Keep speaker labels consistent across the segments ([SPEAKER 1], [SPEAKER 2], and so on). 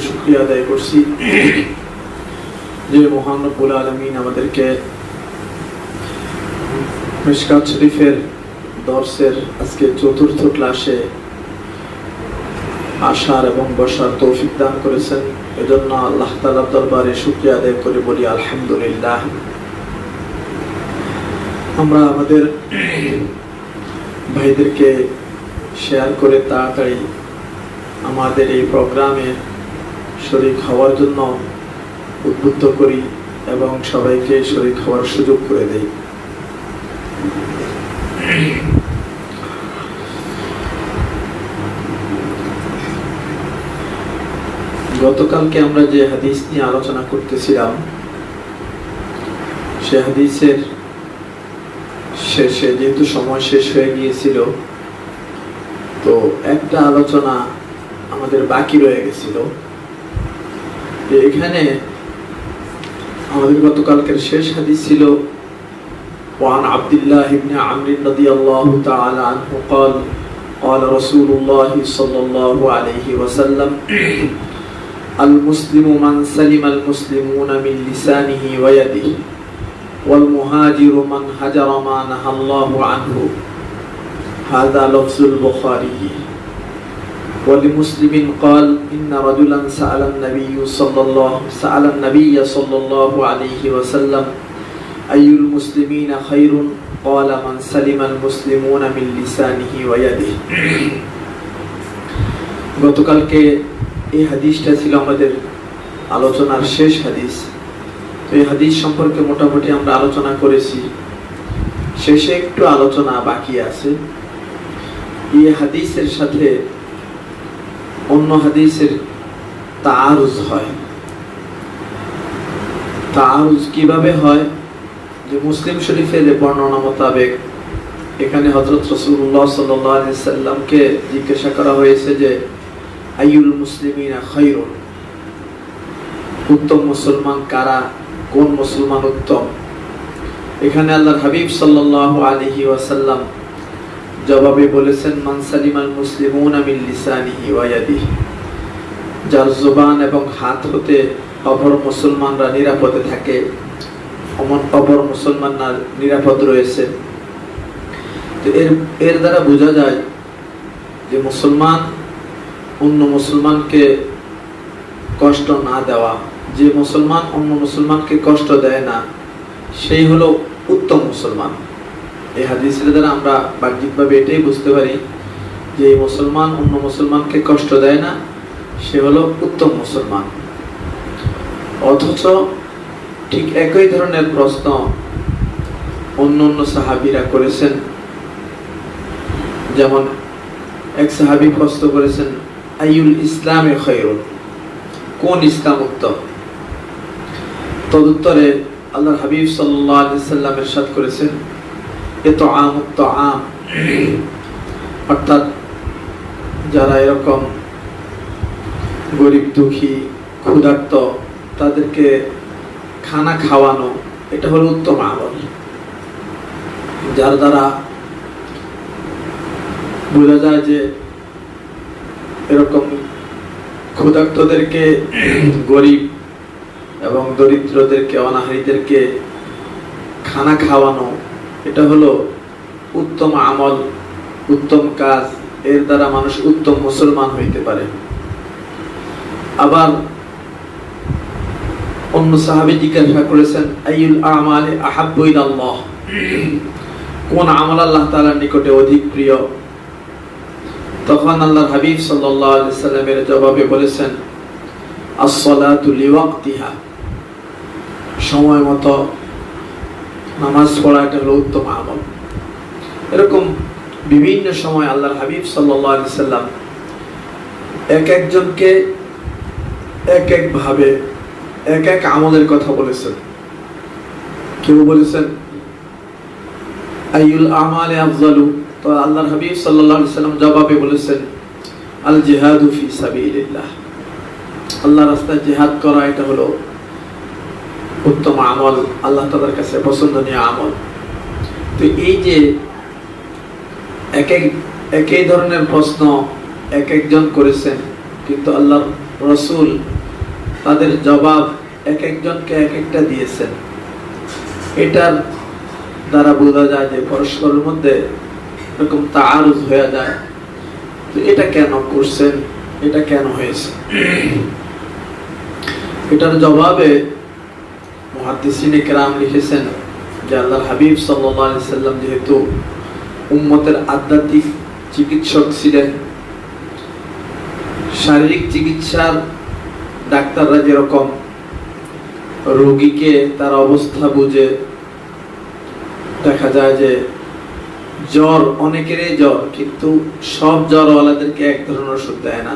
[SPEAKER 1] শুকরিয়া আদায় করছি যে মহান রব্বুল আলামিন আমাদেরকে মিশকাত শরীফের দর্সের আজকে চতুর্থ ক্লাসে আসার এবং বসার তৌফিক দান করেছেন। এজন্য আল্লাহ তাআলার দরবারে শুকরিয়া আদায় করে বলি আলহামদুলিল্লাহ। আমরা আমাদের ভাইদেরকে শেয়ার করে তাড়াতাড়ি আমাদের এই প্রোগ্রামে শরীক হওয়ার জন্য উদ্বুদ্ধ করি এবং সবাইকে শরীক হওয়ার সুযোগ করে দেই। গতকালকে আমরা যে হাদিস নিয়ে আলোচনা করতেছিলাম সে হাদিসের শেষে যেহেতু সময় শেষ হয়ে গিয়েছিল, তো একটা আলোচনা আমাদের বাকি রয়ে গেছিল। এখানে আমাদের গতকালকের শেষ হাদিস ছিল ওয়ান আব্দুল্লাহ ইবনে আমর রাদিয়াল্লাহু তাআলা আনহু قال قال رسول الله صلى الله عليه وسلم المسلم من سلم المسلمون من لسانه ويده والمهاجر من هجر ما نهى الله عنه هذا لفظ البخاري ولمسلم قال إن رجلا سأل النبي صلى الله عليه وسلم أي المسلمين خير قال من سلم المسلمون من لسانه ويده। গতকালকে এই হাদিসটা ছিল আমাদের আলোচনার শেষ হাদিস। তো এই হাদিস সম্পর্কে মোটামুটি আমরা আলোচনা করেছি, শেষে একটু আলোচনা বাকি আছে। এই হাদিসের সাথে অন্য হাদিসের তাআরুজ হয়। তাআরুজ কিভাবে হয়? যে মুসলিম শরীফের বর্ণনা মোতাবেক এখানে হযরত রাসূলুল্লাহ সাল্লাল্লাহু আলাইহি সাল্লামকে জিজ্ঞাসা করা হয়েছে যে আইয়ুল মুসলিমিনা খায়রুন, উত্তম মুসলমান কারা, কোন মুসলমান উত্তম? এখানে আল্লাহর হাবিব সাল্লাল্লাহু আলাইহি ওয়াসাল্লাম জবাবে বলেছেন মান সালিমাল মুসলিমুনা মিন লিসানিহি ওয়া ইয়াদিহি, যার জবান এবং হাত হতে অপর মুসলমানরা নিরাপদে থাকে, অপর মুসলমানরা নিরাপদ রয়েছে। তো এর দ্বারা বোঝা যায় যে মুসলমান অন্য মুসলমানকে কষ্ট না দেওয়া, যে মুসলমান অন্য মুসলমানকে কষ্ট দেয় না, সেই হলো উত্তম মুসলমান। এই হাদিসের দ্বারা আমরা বাহ্যিকভাবে এটাই বুঝতে পারি যে এই মুসলমান অন্য মুসলমানকে কষ্ট দেয় না, সে হলো উত্তম মুসলমান। অথচ ঠিক একই ধরনের প্রশ্ন অন্য সাহাবীরা করেছেন। যেমন এক সাহাবী প্রশ্ন করেছেন আইয়ুল ইসলামে খায়রুন, কোন ইসলাম উত্তম? তদুত্তরে আল্লাহর হাবিব সাল্লাল্লাহু আলাইহি সাল্লাম ইরশাদ করেছেন ইতআমুত তাআম, অর্থাৎ যারা এরকম গরিব দুঃখী ক্ষুধার্ত তাদেরকে খানা খাওয়ানো, এটা হলো উত্তম আমল। যার দ্বারা বোঝা যায় যে এরকম ক্ষুধার্তদেরকে, গরিব এবং দরিদ্রদেরকে, অনাহারীদেরকে খানা খাওয়ানো, এটা হলো উত্তম আমল, উত্তম কাজ। এর দ্বারা মানুষ উত্তম মুসলমান হইতে পারে। আবার অন্য সাহাবী জিজ্ঞাসা করেছেন আইয়ুল আমালি আহাব্বু ইলাল্লাহ, কোন আমল আল্লাহ তাআলার নিকটে অধিক প্রিয়? তখন আল্লাহর হাবিব সাল্লাল্লাহু আলাইহি সাল্লামের জবাবে বলেছেন আস-সালাতু লিওয়াক্তিহা, সময় মতো নামাজ পড়াটা হলো উত্তম আমল। এরকম বিভিন্ন সময় আল্লাহর হাবিব সাল্লাল্লাহু আলাইহি সাল্লাম এক একজনকে এক এক ভাবে এক এক আমলের কথা বলেছেন। কেউ বলেছেন আইয়ুল আমালি আফজালু, তো আল্লাহর হাবিব সাল্লাল্লাহু আলাইহি সাল্লাম জবাবে বলেছেন আল জিহাদু ফি সাবিলিল্লাহ, আল্লাহর রাস্তায় জিহাদ করা এটা হলো উত্তম আমল, আল্লাহ তাআলার কাছে পছন্দনীয় আমল। তো এই যে একই ধরনের প্রশ্ন এক একজন করেছেন, কিন্তু আল্লাহর রাসূল তাদের জবাব এক একজনকে এক একটা দিয়েছেন। এটার দ্বারা বোঝা যায় যে পরস্পরের মধ্যে এরকম তাআরুজ হয়ে যায়, তো এটা কেন করছেন, এটা কেন হয়েছে। এটার জবাবে মুহাদ্দিসিনে কেরাম লিখেছেন যে আল্লাহর হাবিব সাল্লাল্লাহু আলাইহি সাল্লাম যেহেতু উম্মতের আধ্যাত্মিক চিকিৎসক ছিলেন, শারীরিক চিকিৎসার ডাক্তাররা যেরকম রোগীকে তার অবস্থা বুঝে, দেখা যায় যে জ্বর অনেকেরই জ্বর, কিন্তু সব জ্বরওয়ালাদেরকে এক ধরনের ওষুধ দেয় না।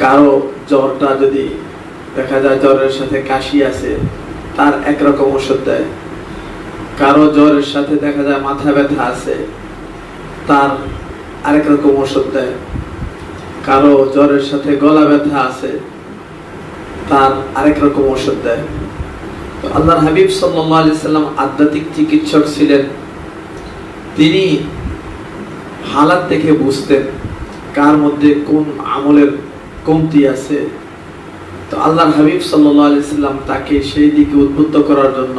[SPEAKER 1] কারো জ্বরটা যদি দেখা যায় জ্বরের সাথে কাশি আছে, তার একরকম ওষুধ দেয়। কারো জ্বরের সাথে দেখা যায় মাথা ব্যথা আছে, তার আরেক রকম ওষুধ দেয়। কারো জ্বরের সাথে গলা ব্যথা আছে, তার আরেক রকম ওষুধ দেয়। তো আল্লাহর হাবিব সাল্লাল্লাহু আলাইহি সাল্লাম আধ্যাত্মিক চিকিৎসক ছিলেন। তিনি হালাত দেখে বুঝতেন কার মধ্যে কোন আমলের কমতি আছে। তো আল্লাহর হাবিব সাল্লাল্লাহু আলাইহি সাল্লাম তাকে সেই দিকে উদ্বুদ্ধ করার জন্য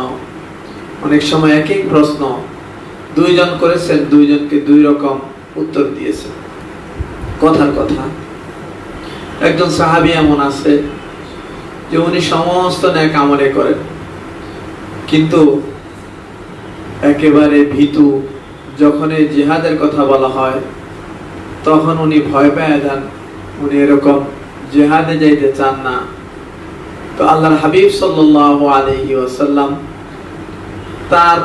[SPEAKER 1] অনেক সময় এক এক প্রশ্ন দুইজন করেছেন, দুইজনকে দুই রকম উত্তর দিয়েছেন। কথার কথা, একজন সাহাবী এমন আছে যে উনি সমস্ত নেক আমলে করেন, কিন্তু একেবারে ভীতু। যখন এই জিহাদের কথা বলা হয় তখন উনি ভয় পেয়ে যান, উনি এরকম জিহাদে যাইতে চান না। তো আল্লাহর হাবিব সাল্লাল্লাহু আলাইহি ওয়াসাল্লাম তার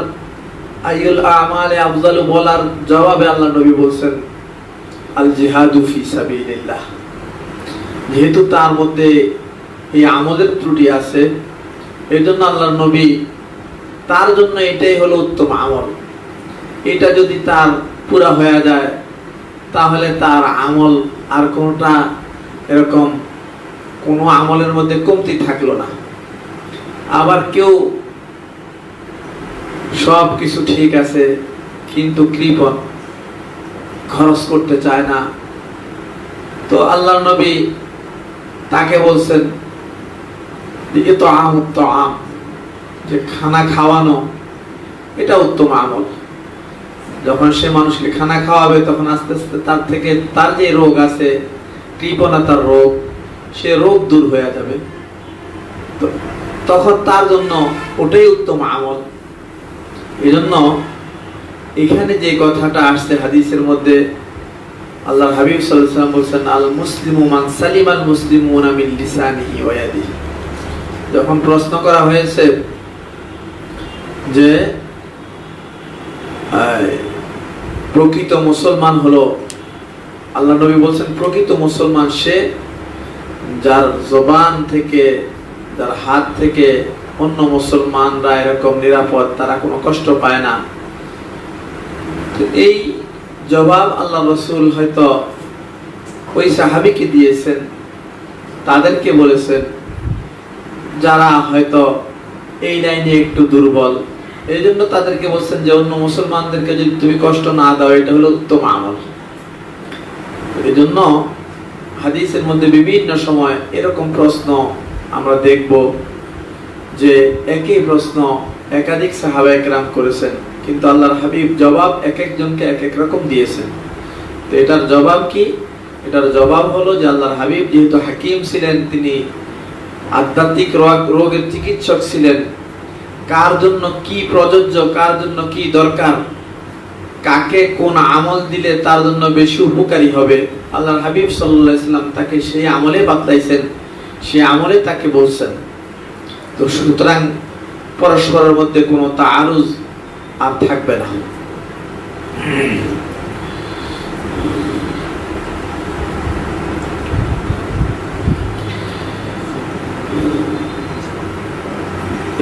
[SPEAKER 1] আইয়ুল আমালে আফজালু বলার জবাবে আল্লাহ নবী বলছেন আল জিহাদু ফি সাবিলিল্লাহ। যেহেতু তার মধ্যে এই আমলের ত্রুটি আছে, এই জন্য আল্লাহর নবী তার জন্য এটাই হলো উত্তম আমল। এটা যদি তার পুরা হয়ে যায় তাহলে তার আমল আর কোনটা এরকম কোনো আমলের মধ্যে কমতি থাকলো না। আবার কেউ সব কিছু ঠিক আছে কিন্তু কৃপণ, খরচ করতে চায় না, তো আল্লাহর নবী তাকে বলছেন যে তো আম, যে খানা খাওয়ানো এটা উত্তম আমল। যখন সে মানুষকে খানা খাওয়াবে তখন আস্তে আস্তে তার থেকে তার যে রোগ আছে, কৃপণতার রোগ, সে রোগ দূর হয়ে যাবে। তখন তার জন্য ওটাই উত্তম আমল। এই জন্য এখানে যে কথাটা আসছে হাদিসের মধ্যে, আল্লাহর হাবিব সাল্লাল্লাহু আলাইহি ওয়াসাল্লাম বলেছেন আল মুসলিমু মান সালিমাল মুসলিমুনা মিন লিসানিহি ওয়া ইয়াদিহি। যখন প্রশ্ন করা হয়েছে যে প্রকৃত মুসলমান হলো, আল্লাহ নবী বলছেন প্রকৃত মুসলমান সে যার জবান থেকে, যার হাত থেকে অন্য মুসলমানরা এরকম নিরাপদ, তারা কোনো কষ্ট পায় না। তো এই জবাব আল্লাহ রাসূল হয়তো ওই সাহাবীকে দিয়েছেন, তাদেরকে বলেছেন যারা হয়তো এই লাইনে একটু দুর্বল, এই জন্য তাদেরকে বলছেন যে অন্য মুসলমানদেরকে যদি তুমি কষ্ট না দাও এটা হলো উত্তম আমল। এই জন্য হাদিসের মধ্যে বিভিন্ন সময় এরকম প্রশ্ন আমরা দেখব যে একই প্রশ্ন একাধিক সাহাবায়ে কেরাম করেছেন, কিন্তু আল্লাহর হাবিব জবাব এক একজনকে এক এক রকম দিয়েছেন। তো এটার জবাব কি? এটার জবাব হলো যে আল্লাহর হাবিব যেহেতু হাকিম ছিলেন, তিনি আধ্যাত্মিক রোগের চিকিৎসক ছিলেন, কার জন্য কি প্রযোজ্য, কার জন্য কি দরকার, কাকে কোন আমল দিলে তার জন্য বেশি উপকারী হবে, আল্লাহর হাবিব সাল্লাল্লাহু আলাইহি ওয়াসাল্লাম তাকে সেই আমলে বাতলাইছেন, সেই আমলে তাকে বলছেন। তো সুতরাং পরস্পরের মধ্যে কোনো তাআরুজ আর থাকবে না।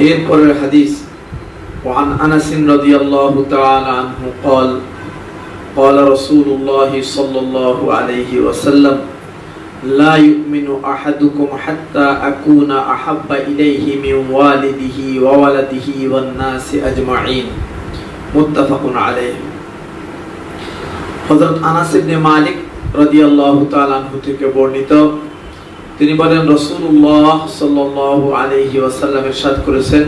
[SPEAKER 1] এরপরের হাদিস وعن أنس رضي الله تعالى عنه قال قال رسول الله صلى الله عليه وسلم لا يؤمن أحدكم حتى أكون أحب إليه من والده وولده والناس أجمعين متفق عليه। হযরত আনাস ইবনে মালিক রাদিয়াল্লাহু তাআলা আনহু থেকে বর্ণিত, তিনি বলেন, রাসূলুল্লাহ সাল্লাল্লাহু আলাইহি ওয়াসাল্লাম ইরশাদ করেছেন,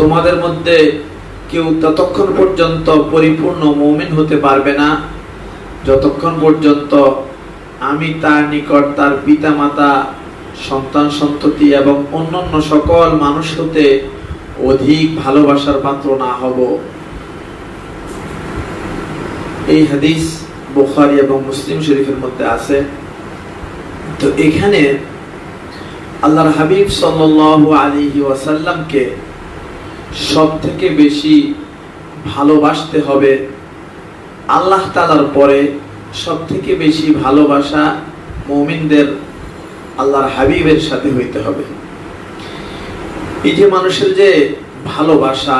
[SPEAKER 1] তোমাদের মধ্যে কেউ ততক্ষণ পর্যন্ত পরিপূর্ণ মুমিন হতে পারবে না যতক্ষণ পর্যন্ত আমি তার নিকট তার পিতামাতা, সন্তান সন্ততি এবং অন্যান্য সকল মানুষ হতে অধিক ভালোবাসার পাত্র না হব। এই হাদিস বুখারী এবং মুসলিম শরীফের মধ্যে আছে। তো এখানে আল্লাহর হাবিব সাল্লাল্লাহু আলাইহি ওয়াসাল্লামকে সবথেকে বেশি ভালোবাসতে হবে। আল্লাহ তাআলার পরে সবথেকে বেশি ভালোবাসা মুমিনদের আল্লাহর হাবিবের সাথে হইতে হবে। এই যে মানুষের যে ভালোবাসা,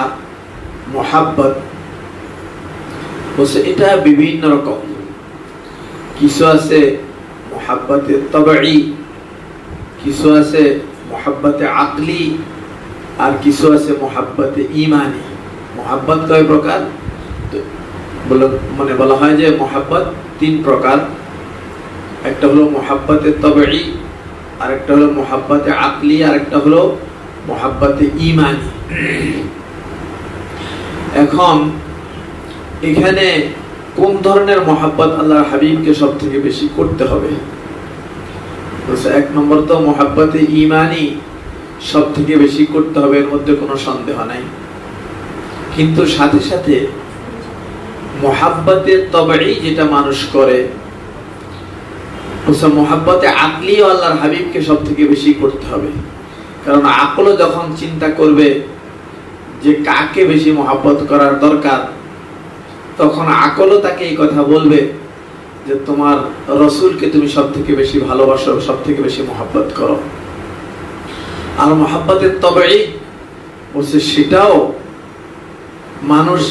[SPEAKER 1] মহাব্বত, এটা বিভিন্ন রকম। কিছু আছে মহাব্বতে তবঈ, কিছু আছে মহাব্বতে আকলি, আর কিছু আছে মহাব্বতে ঈমানি। মহাব্বত কয় প্রকার? মানে বলা হয় যে মহাব্বত তিন প্রকার। একটা হলো মহাব্বতে তবঈ, আরেকটা হলো মহাব্বতে আকলি, আরেকটা হলো মহাব্বতে ঈমানি। এখন এখানে কোন ধরনের মহাব্বত আল্লাহর হাবিবকে সব থেকে বেশি করতে হবে? এক নম্বর তো মহাব্বতে ঈমানি সব থেকে বেশি করতে হবে, এর মধ্যে কোনো সন্দেহ নাই। কিন্তু সাথে সাথে মহাব্বতে তবঈ যেটা মানুষ করে, মহাব্বতে আকলিও আল্লাহর হাবিবকে সব থেকে বেশি করতে হবে। কারণ আকলও যখন চিন্তা করবে যে কাকে বেশি মহাব্বত করার দরকার, তখন আকলও তাকে এই কথা বলবে যে তোমার রাসূলকে তুমি সব থেকে বেশি ভালোবাসো, সব থেকে বেশি মহাব্বত করো। আর মহাব্বতে তবঈ বলছে সেটাও মানুষ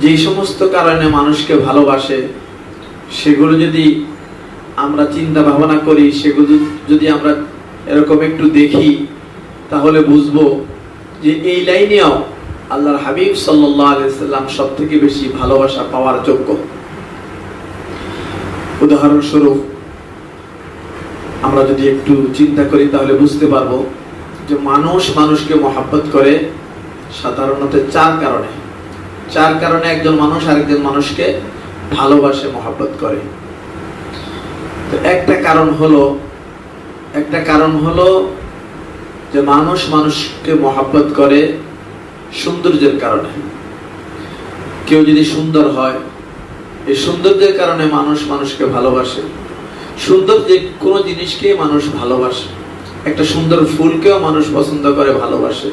[SPEAKER 1] যেই সমস্ত কারণে মানুষকে ভালোবাসে, সেগুলো যদি আমরা চিন্তা ভাবনা করি, সেগুলো যদি আমরা এরকম একটু দেখি, তাহলে বুঝবো যে এই লাইনেও আল্লাহর হাবিব সাল্লাল্লাহু আলাইহি সাল্লাম সব থেকে বেশি ভালোবাসা পাওয়ার যোগ্য। উদাহরণস্বরূপ আমরা যদি একটু চিন্তা করি তাহলে বুঝতে পারবো যে মানুষ মানুষকে মহাব্বত করে সাধারণত চার কারণে একজন মানুষ আরেকজন মানুষকে ভালোবাসে, মহাব্বত করে। তো একটা কারণ হলো যে মানুষ মানুষকে মহাব্বত করে সৌন্দর্যের কারণে। কেউ যদি সুন্দর হয়, এই সৌন্দর্যের কারণে মানুষ মানুষকে ভালোবাসে। সুন্দর যে কোনো জিনিসকে মানুষ ভালোবাসে। একটা সুন্দর ফুলকেও মানুষ পছন্দ করে, ভালোবাসে।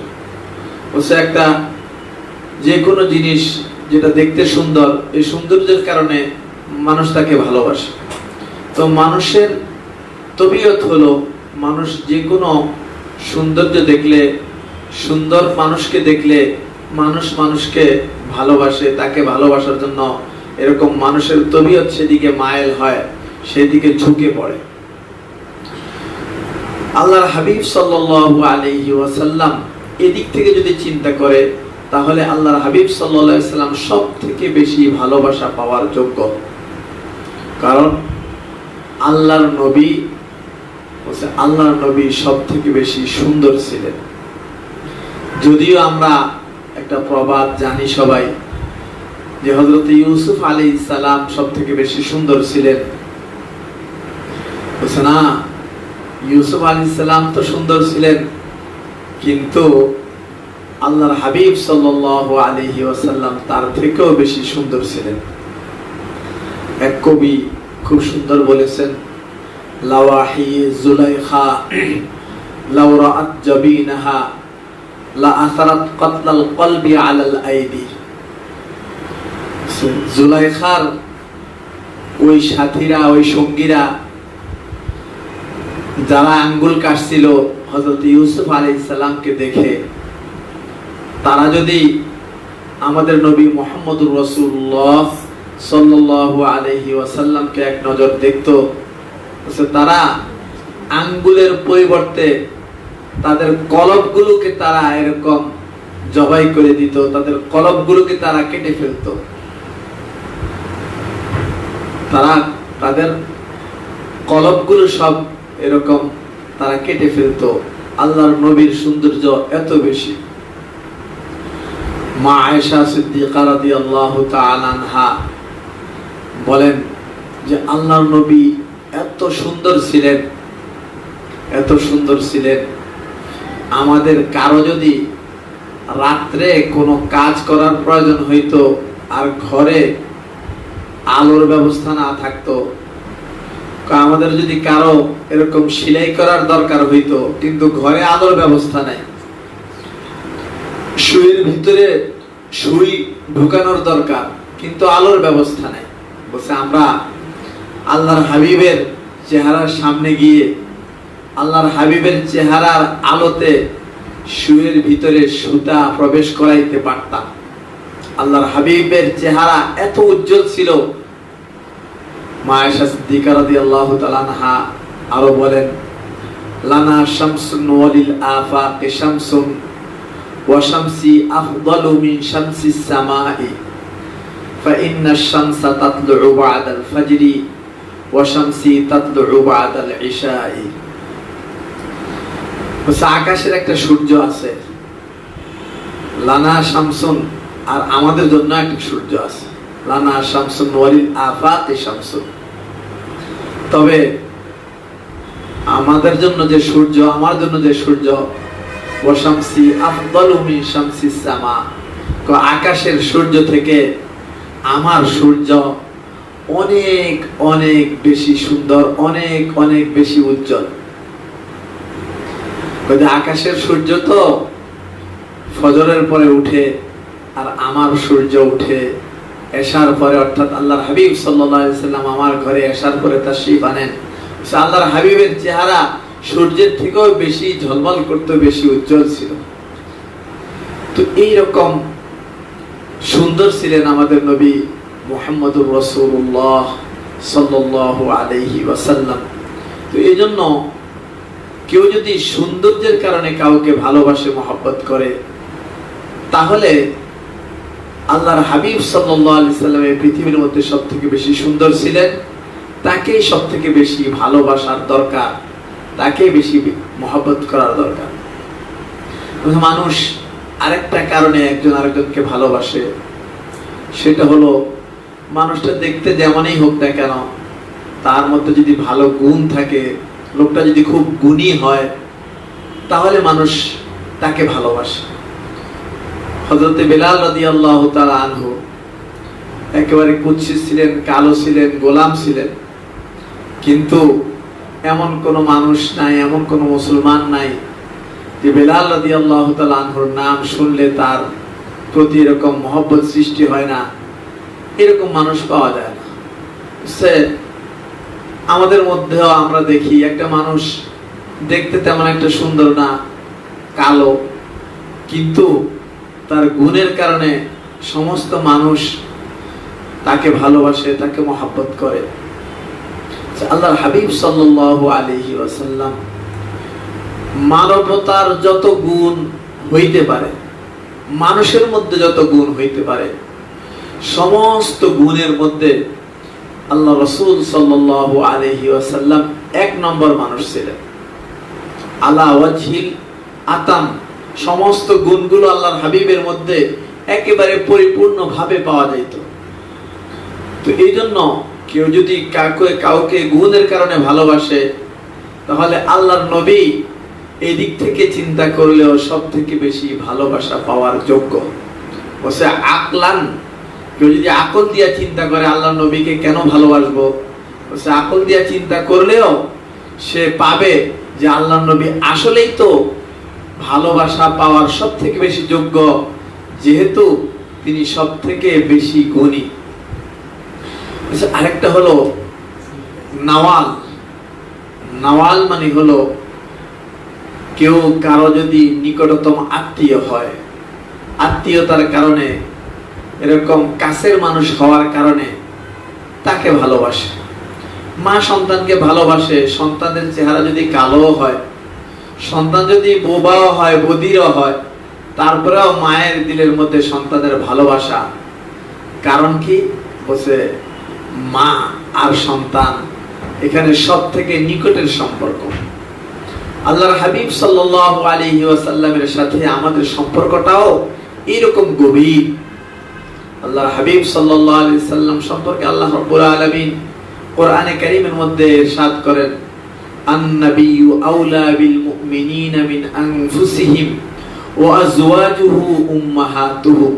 [SPEAKER 1] একটা যে কোনো জিনিস যেটা দেখতে সুন্দর, এই সৌন্দর্যের কারণে মানুষ তাকে ভালোবাসে। তো মানুষের তবিয়ত হলো, মানুষ যে কোনো সৌন্দর্য দেখলে, সুন্দর মানুষকে দেখলে মানুষ মানুষকে ভালোবাসে, তাকে ভালোবাসার জন্য এরকম মানুষের তবিয়ত সেদিকে মাইল হয়, সেদিকে ঝুঁকে পড়ে। আল্লাহর হাবিব সাল্লাল্লাহু আলাইহি ওয়াসাল্লাম এদিক থেকে যদি চিন্তা করে, তাহলে আল্লাহর হাবিব সাল্লাল্লাহু আলাইহি ওয়াসাল্লাম সব থেকে বেশি ভালোবাসা পাওয়ার যোগ্য। কারণ আল্লাহর নবী সব থেকে বেশি সুন্দর ছিলেন। যদিও আমরা একটা প্রবাদ জানি সবাই যে হযরত ইউসুফ আলাইহিস সালাম সব থেকে বেশি সুন্দর ছিলেন। না, ইউসুফ আলাইহিস সালাম তো সুন্দর ছিলেন, কিন্তু আল্লাহর হাবিব সাল্লাল্লাহু আলাইহি ওয়াসাল্লাম তার থেকেও বেশি সুন্দর ছিলেন। এক কবি খুব সুন্দর বলেছেন, লাওয়াহি জুলাইখা লাউ রাআত জাবিনাহা লা আসারাত কাতলাল কলবি আলাল আইদি। জুলাইখার ওই সাথীরা, ওই সঙ্গীরা যারা আঙ্গুল কাটছিল হযরত ইউসুফ আলাইহিস সালামকে দেখে, তারা যদি আমাদের নবী মুহাম্মদুর রাসূলুল্লাহ সাল্লাল্লাহু আলাইহি ওয়াসাল্লামকে এক নজর দেখতো, তারা আঙ্গুলের পরিবর্তে তাদের কলবগুলোকে তারা এরকম জবাই করে দিত, তাদের কলবগুলোকে তারা কেটে ফেলতো। তারা তাদের কলবগুলো সব এরকম তারা কেটে ফেলতো। আল্লাহর নবীর সৌন্দর্য এত বেশি। মা আয়েশা সিদ্দিকা রাদিয়াল্লাহু তাআলা আনহা বলেন যে আল্লাহর নবী এত সুন্দর ছিলেন, এত সুন্দর ছিলেন, আমাদের কারো যদি রাত্রে কোনো কাজ করার প্রয়োজন হইতো আর ঘরে আলোর ব্যবস্থা না থাকতো, আমাদের যদি কারো এরকম সেলাই করার দরকার হইতো কিন্তু ঘরে আলোর ব্যবস্থা নাই, সুইয়ের ভিতরে সুই ঢোকানোর দরকার কিন্তু আলোর ব্যবস্থা নাই, বলছে আমরা আল্লাহর হাবিবের চেহারার সামনে গিয়ে আল্লাহর হাবিবের চেহারার আলোতে সুইয়ের ভিতরে সুতা প্রবেশ করাইতে পারতাম। আল্লাহর হাবিবের চেহারা এত উজ্জ্বল ছিল। মা আয়েশা সিদ্দিকা রাদিয়াল্লাহু তাআলা আনহা আরো বলেন, লানা শামসুন ওয়ালিল আফাকি শামসুন ওয়া শামসি আফদালু মিন শামসিস সামাই ফাইন্নাশ শামসা তাতলুউ বা'দাল ফাজরি ওয়া শামসি তাতলুউ বা'দাল ইশাই। আকাশের একটা সূর্য আছে, লানা শামসুন, আর আমাদের জন্য একটা সূর্য আছে, লানা শামসুন ওয়ালিল আফাকি শামসুন। তবে আমাদের জন্য যে সূর্য, আমার জন্য যে সূর্য, ওয়া শামসি আফদালু মিন শামসিস সামা, আকাশের সূর্য থেকে আমার সূর্য অনেক অনেক বেশি সুন্দর, অনেক অনেক বেশি উজ্জ্বল। আকাশের সূর্য তো ফজরের পরে উঠে আর আমার সূর্য উঠে এশার পরে, অর্থাৎ আল্লাহর হাবিব সাল্লাল্লাহু আলাইহি সাল্লাম আমার ঘরে এশার পরে তাশরীফ আনেন। আল্লাহর হাবিবের চেহারা সূর্যের থেকেও বেশি ঝলমল করতে, বেশি উজ্জ্বল ছিল। তো এইরকম সুন্দর ছিলেন আমাদের নবী মুহাম্মদুর রাসূলুল্লাহ সাল্লাল্লাহু আলাইহি ওয়াসাল্লাম। তো এইজন্য কেউ যদি সৌন্দর্যের কারণে কাউকে ভালোবাসে, মহব্বত করে, তাহলে আল্লাহর হাবিব সাল্লাল্লাহু আলাইহি সাল্লাম এই পৃথিবীর মধ্যে সবথেকে বেশি সুন্দর ছিলেন, তাকেই সবথেকে বেশি ভালোবাসার দরকার, তাকেই বেশি মহব্বত করার দরকার। মানুষ আরেকটা কারণে একজন আরেকজনকে ভালোবাসে, সেটা হলো মানুষটা দেখতে যেমনই হোক না কেন, তার মধ্যে যদি ভালো গুণ থাকে, লোকটা যদি খুব গুণী হয়, তাহলে মানুষ তাকে ভালোবাসে। হযরত বেলাল রাদিয়াল্লাহু তাআলা আনহু একেবারে কুৎসিত ছিলেন, কালো ছিলেন, গোলাম ছিলেন, কিন্তু এমন কোন মানুষ নাই, এমন কোন মুসলমান নাই যে বেলাল রাদিয়াল্লাহু তাআলা আনহুর নাম শুনলে তার প্রতি এরকম মহব্বত সৃষ্টি হয় না, এরকম মানুষ পাওয়া যায় না। আমাদের মধ্যেও আমরা দেখি একটা মানুষ দেখতে তেমন একটা সুন্দর না, কালো, কিন্তু তার গুণের কারণে সমস্ত মানুষ তাকে ভালোবাসে, তাকে মহব্বত করে। আল্লাহর হাবিব সাল্লাল্লাহু আলাইহি ওয়াসাল্লাম মানবতার যত গুণ হইতে পারে, মানুষের মধ্যে যত গুণ হইতে পারে, সমস্ত গুণের মধ্যে আল্লাহ রাসূল সাল্লাল্লাহু আলাইহি ওয়াসাল্লাম এক নম্বর মানুষ ছিলেন। আলা ওয়াজহিল আতাম, সমস্ত গুণগুলো আল্লাহর হাবিবের মধ্যে একেবারে পরিপূর্ণভাবে পাওয়া যেত। তো এই জন্য কেউ যদি কাউকে গুণের কারণে ভালোবাসে, তাহলে আল্লাহর নবী এই দিক থেকে চিন্তা করলেও সব থেকে বেশি ভালোবাসা পাওয়ার যোগ্য। বসে আকলান, কেউ যদি আকল দিয়া চিন্তা করে আল্লাহর নবীকে কেন ভালোবাসবো, বসে আকল দিয়া চিন্তা করলেও সে পাবে যে আল্লাহর নবী আসলেই তো ভালোবাসা পাওয়ার সব থেকে বেশি যোগ্য, যেহেতু তিনি সব থেকে বেশি গুণী। আরেকটা হলো নওয়াল। নওয়াল মানে হলো কেউ কারো যদি নিকটতম আত্মীয় হয়, আত্মীয়তার কারণে, এরকম কাছের মানুষ হওয়ার কারণে তাকে ভালোবাসে। মা সন্তানকে ভালোবাসে, সন্তানের চেহারা যদি কালো হয়, সন্তান যদি বোবাও হয়, বধিরও হয়, তারপরেও মায়ের দিলের মধ্যে সন্তানের ভালোবাসা। কারণ কি? বলছে মা আর সন্তান এখানে সব থেকে নিকটের সম্পর্ক। আল্লাহর হাবিব সাল্লাল্লাহু আলাইহি ওয়াসাল্লামের সাথে আমাদের সম্পর্কটাও এরকম গভীর। আল্লাহর হাবিব সাল্লাল্লাহু আলাইহি সাল্লাম সম্পর্কে আল্লাহ রাব্বুল আলামিন কোরআনে কারীমের মধ্যে ইরশাদ করেন, আন-নাবিয়্যু আওলা বিল মুমিনিনা মিন আনফুসিহিম ওয়া আজওয়াজুহু উম্মাহাতুহুম।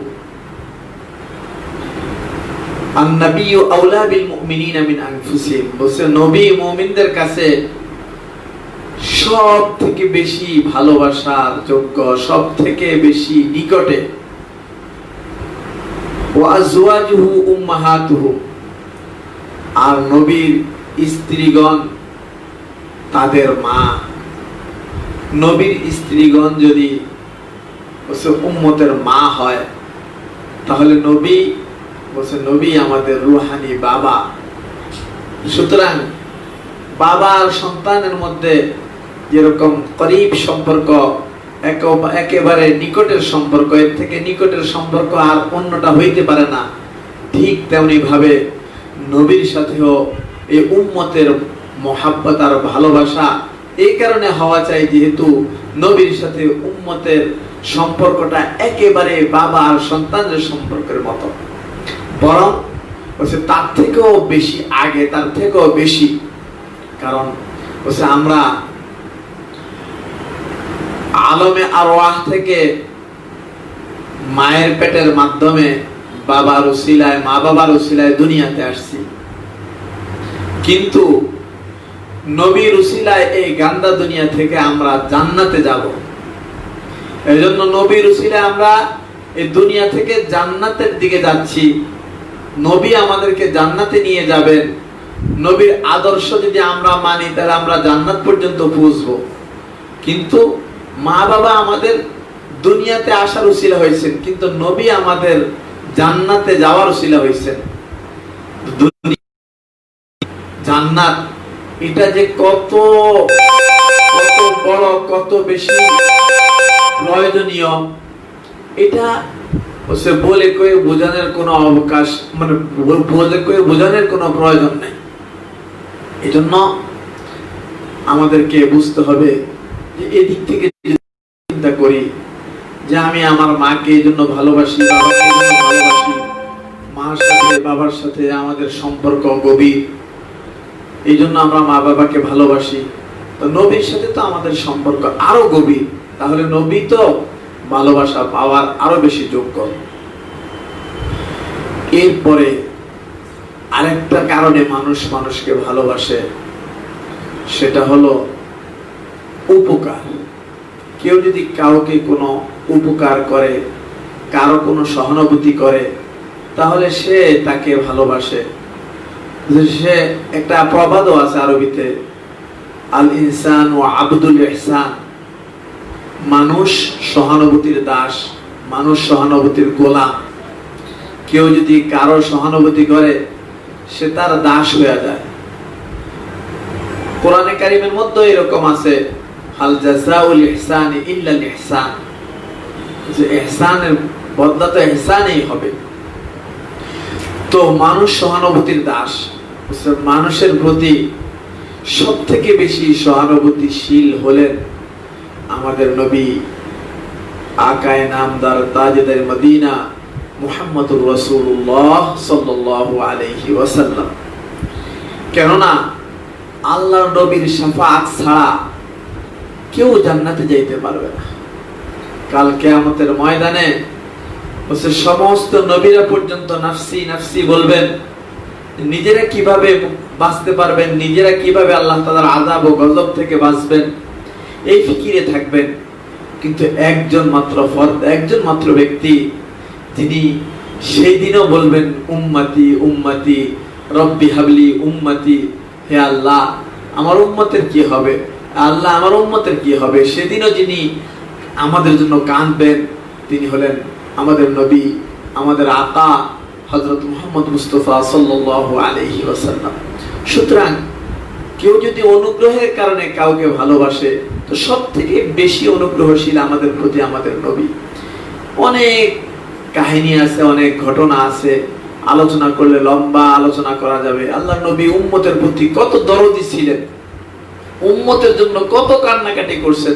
[SPEAKER 1] আন-নাবিয়্যু আওলা বিল মুমিনিনা মিন আনফুসিহিম, বলছে নবী মুমিনদের কাছে সব থেকে বেশি ভালোবাসার যোগ্য, সব থেকে বেশি নিকটে। ওয়া আজওয়াজুহু উম্মাহাতুহুম, আর নবীর স্ত্রীগণ তাদের মা। নবীর স্ত্রীগণ যদি উম্মতের মা হয়, তাহলে নবী আমাদের রুহানি বাবা। সুতরাং বাবা আর সন্তানের মধ্যে যেরকম করিব সম্পর্ক, একেবারে নিকটের সম্পর্ক, এর থেকে নিকটের সম্পর্ক আর অন্যটা হইতে পারে না, ঠিক তেমনি ভাবে নবীর সাথেও এই উম্মতের মহাব্বত আর ভালোবাসা এই কারণে হওয়া চাই, যেহেতু নবীর সাথে উম্মতের সম্পর্কটা একেবারে বাবা আর সন্তানের সম্পর্কের মতো, বরং তার থেকেও বেশি আগে, তার থেকেও বেশি। কারণ আমরা আলমে আরওয়াহ থেকে মায়ের পেটের মাধ্যমে বাবার উসিলায়, মা বাবার উসিলায় দুনিয়াতে আসছি, কিন্তু নবীর উসিলায় এই গান্দা দুনিয়া থেকে আমরা জান্নাতে যাব। এজন্য নবীর উসিলায় আমরা এই দুনিয়া থেকে জান্নাতের দিকে যাচ্ছি। নবী আমাদেরকে জান্নাতে নিয়ে যাবেন। নবীর আদর্শ যদি আমরা মানি, তাহলে আমরা জান্নাত পর্যন্ত পৌঁছবো। কিন্তু মা বাবা আমাদের দুনিয়াতে আসার উসিলা হয়েছেন, কিন্তু নবী আমাদের জান্নাতে যাওয়ার উসিলা হয়েছেন। জান্নাত এটা যে কত বড়, কত বেশি প্রয়োজনীয়, এটা বলে কয়ে বোঝানোর কোনো অবকাশ, মানে বলে কয়ে বোঝানোর কোনো প্রয়োজন নেই। এই জন্য আমাদেরকে বুঝতে হবে যে এদিক থেকে চিন্তা করি যে আমি আমার মাকে এই জন্য ভালোবাসি, বাবাকে এই জন্য ভালোবাসি, মার সাথে বাবার সাথে আমাদের সম্পর্ক গভীর, এই জন্য আমরা মা বাবাকে ভালোবাসি। তো নবীর সাথে তো আমাদের সম্পর্ক আরো গভীর, তাহলে নবী তো ভালোবাসা পাওয়ার আরো বেশি যোগ্য। এরপরে আরেকটা কারণে মানুষ মানুষকে ভালোবাসে, সেটা হলো উপকার। কেউ যদি কাউকে কোনো উপকার করে, কারো কোনো সহানুভূতি করে, তাহলে সে তাকে ভালোবাসে। সে একটা প্রবাদও আছে আরবিতে, আল ইনসান ও আবদুল ইহসান, মানুষ সহানুভূতির দাস, মানুষ সহানুভূতির গোলাম। কেউ যদি কারো সহানুভূতি করে, সে তার দাস হয়ে যায়। কোরআনে কারীমের মধ্যে এরকম আছে, হাল জাযাউল ইহসানি ইল্লাল ইহসান, যে ইহসানের বদলা তো ইহসানই হবে। তো মানুষ সহানুভূতির দাস। মানুষের প্রতি সব থেকে বেশি সহানুভূতিশীল হলেন আমাদের নবী, আকায়ে নামদার, তাজদার মদিনা, মুহাম্মদুর রাসূলুল্লাহ সাল্লাল্লাহু আলাইহি ওয়াসাল্লাম। কেননা আল্লাহর নবীর শাফাআত ছাড়া কেউ জান্নাতে যাইতে পারবে না। কাল কিয়ামতের ময়দানে সমস্ত নবীরা পর্যন্ত নাফসি নাফসি বলবেন, নিজেরা কিভাবে বাঁচতে পারবেন, নিজেরা কিভাবে আল্লাহ তাআলার আযাব ও গজব থেকে বাঁচবেন, এই ফিকিরে থাকবেন। কিন্তু একজন মাত্র ব্যক্তি, যিনি সেই দিনও বলবেন উম্মতি উম্মতি রব্বি হাবলি উম্মতি, হে আল্লাহ আমার উম্মতের কি হবে, আল্লাহ আমার উম্মতের কি হবে, সেদিনও যিনি আমাদের জন্য কাঁদবেন, তিনি হলেন আমাদের নবী, আমাদের আকা হযরত মুহাম্মদ মুস্তাফা সাল্লাল্লাহু আলাইহি ওয়াসাল্লাম। সুতরাং কেউ যদি অনুগ্রহের কারণে কাউকে ভালোবাসে, তো সব থেকে বেশি অনুগ্রহশীল আমাদের প্রতি আমাদের নবী। অনেক কাহিনী আছে, অনেক ঘটনা আছে, আলোচনা করলে লম্বা আলোচনা করা যাবে। আল্লাহ নবী উম্মতের প্রতি কত দরদি ছিলেন, উম্মতের জন্য কত কান্নাকাটি করছেন,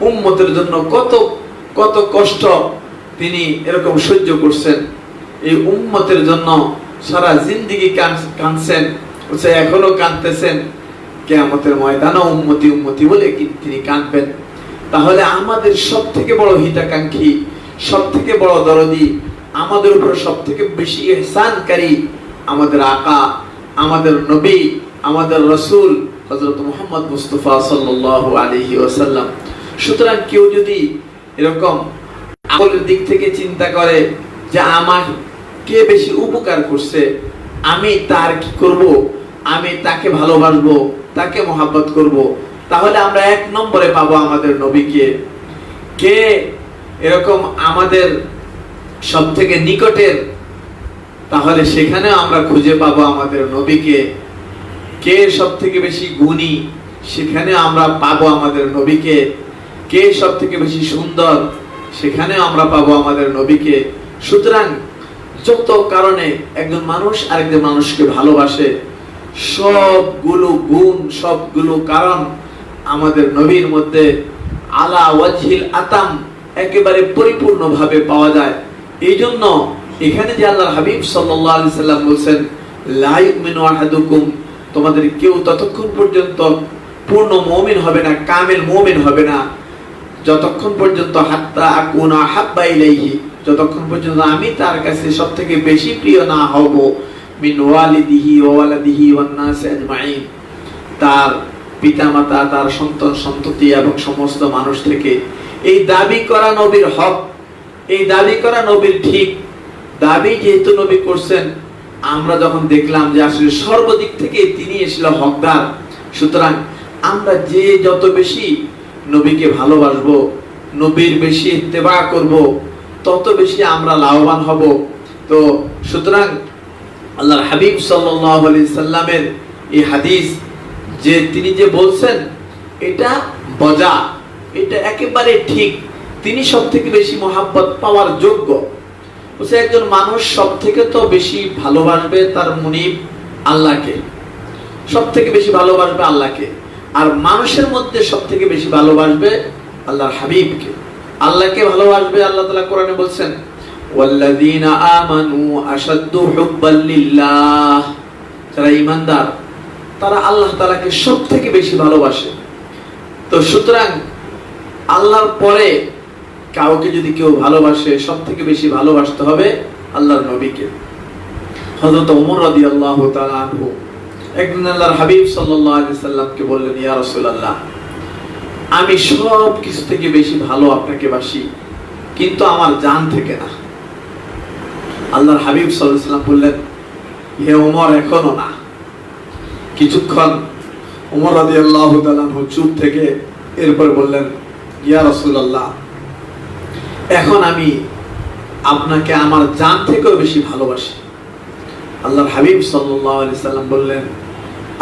[SPEAKER 1] উম্মতের জন্য কত কত কষ্ট তিনি এরকম সহ্য করছেন। এই উম্মতের জন্য সারা জিন্দেগি কাঁদছেন, এখনো কাঁদতেছেন, কিয়ামতের ময়দানে উম্মতি উম্মতি বলে তিনি কাঁদবেন। তাহলে আমাদের সব থেকে বড় হিতাকাঙ্ক্ষী, সব থেকে বড় দরদি, আমাদের উপর সব থেকে বেশি ইহসানকারী আমাদের আকা, আমাদের নবী, আমাদের রাসূল হযরত মুহাম্মদ মুস্তাফা সাল্লাল্লাহু আলাইহি ওয়াসাল্লাম। সুতরাং কেউ যদি এরকম আমলের দিক থেকে চিন্তা করে যে আমার কে বেশি উপকার করছে, আমি তার কি করব, আমি তাকে ভালোবাসবো, তাকে মহব্বত করব, তাহলে আমরা এক নম্বরে পাবো আমাদের নবীকে। কে এরকম আমাদের সব থেকে নিকটের, তাহলে সেখানে আমরা খুঁজে পাবো আমাদের নবীকে। কে সব থেকে বেশি গুণী, সেখানে আমরা পাবো আমাদের নবীকে। কে সব থেকে বেশি সুন্দর, সেখানে আমরা পাবো আমাদের নবীকে। সুতরাং যত কারণে একজন মানুষ আরেকজন মানুষকে ভালোবাসে, সবগুলো গুণ, সবগুলো কারণ আমাদের নবীর মধ্যে আলা ওয়াজহিল আতাম একেবারে পরিপূর্ণভাবে পাওয়া যায়। এই জন্য এখানে যে আল্লাহর হাবিব সাল্লাল্লাহু আলাইহি সাল্লাম বলেন, লা ইউমিনু আহাদুকুম, তোমাদের কেউ ততক্ষণ পর্যন্ত পূর্ণ মুমিন হবে না, কামিল মুমিন হবে না, যতক্ষণ পর্যন্ত হাত্তা আকুনা হাব্বা ইলাইহি, যতক্ষণ পর্যন্ত আমি তার কাছে সবথেকে বেশি প্রিয় না হব, মিন ওয়ালিদিহি ওয়া ওয়ালাদিহি ওয়ান নাস আজমাইন, তার পিতামাতা, তার সন্তান সন্ততি এবং সমস্ত মানুষ থেকে। এই দাবি করা নবীর হক, এই দাবি করা নবীর ঠিক। দাবি যেহেতু নবী করছেন, আমরা যখন দেখলাম যে আসলে সর্বদিক থেকে তিনি এসেছিল হকদার, সুতরাং আমরা যে যত বেশি নবীকে ভালোবাসবো, নবীর বেশি ইত্তেবা করব, তত বেশি আমরা লাভবান হব। তো সুতরাং আল্লাহর হাবিব সাল্লাল্লাহু আলাইহি সাল্লামের এই হাদিস যে তিনি যে বলছেন, এটা বজা, এটা একেবারে ঠিক। তিনি সব থেকে বেশি মহাব্বত পাওয়ার যোগ্য। বলছে একজন মানুষ সব থেকে তো বেশি ভালোবাসবে তার মুনিব আল্লাহকে, সব থেকে বেশি ভালোবাসবে আল্লাহকে, আর মানুষের মধ্যে সব থেকে বেশি ভালোবাসবে আল্লাহর হাবিবকে। আল্লাহকে ভালোবাসবে, আল্লাহ তাআলা কোরআনে বলছেন, ওয়াল্লাযীনা আমানু আশাদ্দু হুব্বাল লিল্লাহ, যারা ঈমানদার তারা আল্লাহ তাআলাকে সব থেকে বেশি ভালোবাসে। তো সুতরাং আল্লাহর পরে কাউকে যদি কেউ ভালোবাসে, সব থেকে বেশি ভালোবাসতে হবে আল্লাহর নবীকে। হযরত ওমর রাদিয়াল্লাহু তাআলা আনহু একদিন আল্লাহর হাবিব সাল্লাল্লাহু আলাইহি সাল্লামকে বললেন, ইয়া রাসূলুল্লাহ, আমি সব কিছু থেকে বেশি ভালো আপনাকে বাসি, কিন্তু আমার জান থেকে না। আল্লাহর হাবিব সাল্লাল্লাহু আলাইহি সাল্লাম বললেন, হে ওমর, এখনো না। কিছুক্ষণ ওমর রাদিয়াল্লাহু তাআলা আনহু চুপ থেকে এরপর বললেন, ইয়া রাসূলুল্লাহ, এখন আমি আপনাকে আমার জান থেকেও বেশি ভালোবাসি। আল্লাহর হাবিব সাল্লাল্লাহু আলাইহি সাল্লাম বললেন,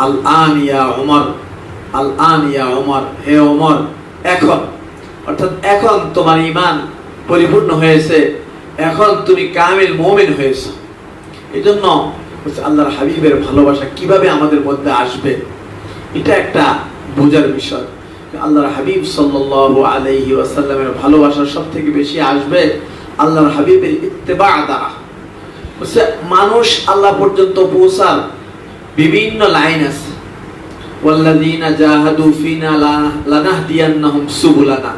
[SPEAKER 1] আল আন ইয়া ওমর, আল আন ইয়া ওমর, হে ওমর, এখন, অর্থাৎ এখন তোমার ঈমান পরিপূর্ণ হয়েছে, এখন তুমি কামিল মুমিন হয়েছো। এজন্য আল্লাহর হাবিবের ভালোবাসা কিভাবে আমাদের মধ্যে আসবে, এটা একটা বোঝার বিষয়। আল্লাহর হাবিব সাল্লাল্লাহু আলাইহি ওয়াসাল্লামের ভালোবাসা সবথেকে বেশি আসবে আল্লাহর হাবিবের ইত্তেবা দ্বারা। মানুষ আল্লাহ পর্যন্ত পৌঁছার বিভিন্ন লাইন আছে, ওয়াল্লাযীনা জাহাদু ফিনা লানাহদিয়ান্নাহুম সুবুলানা,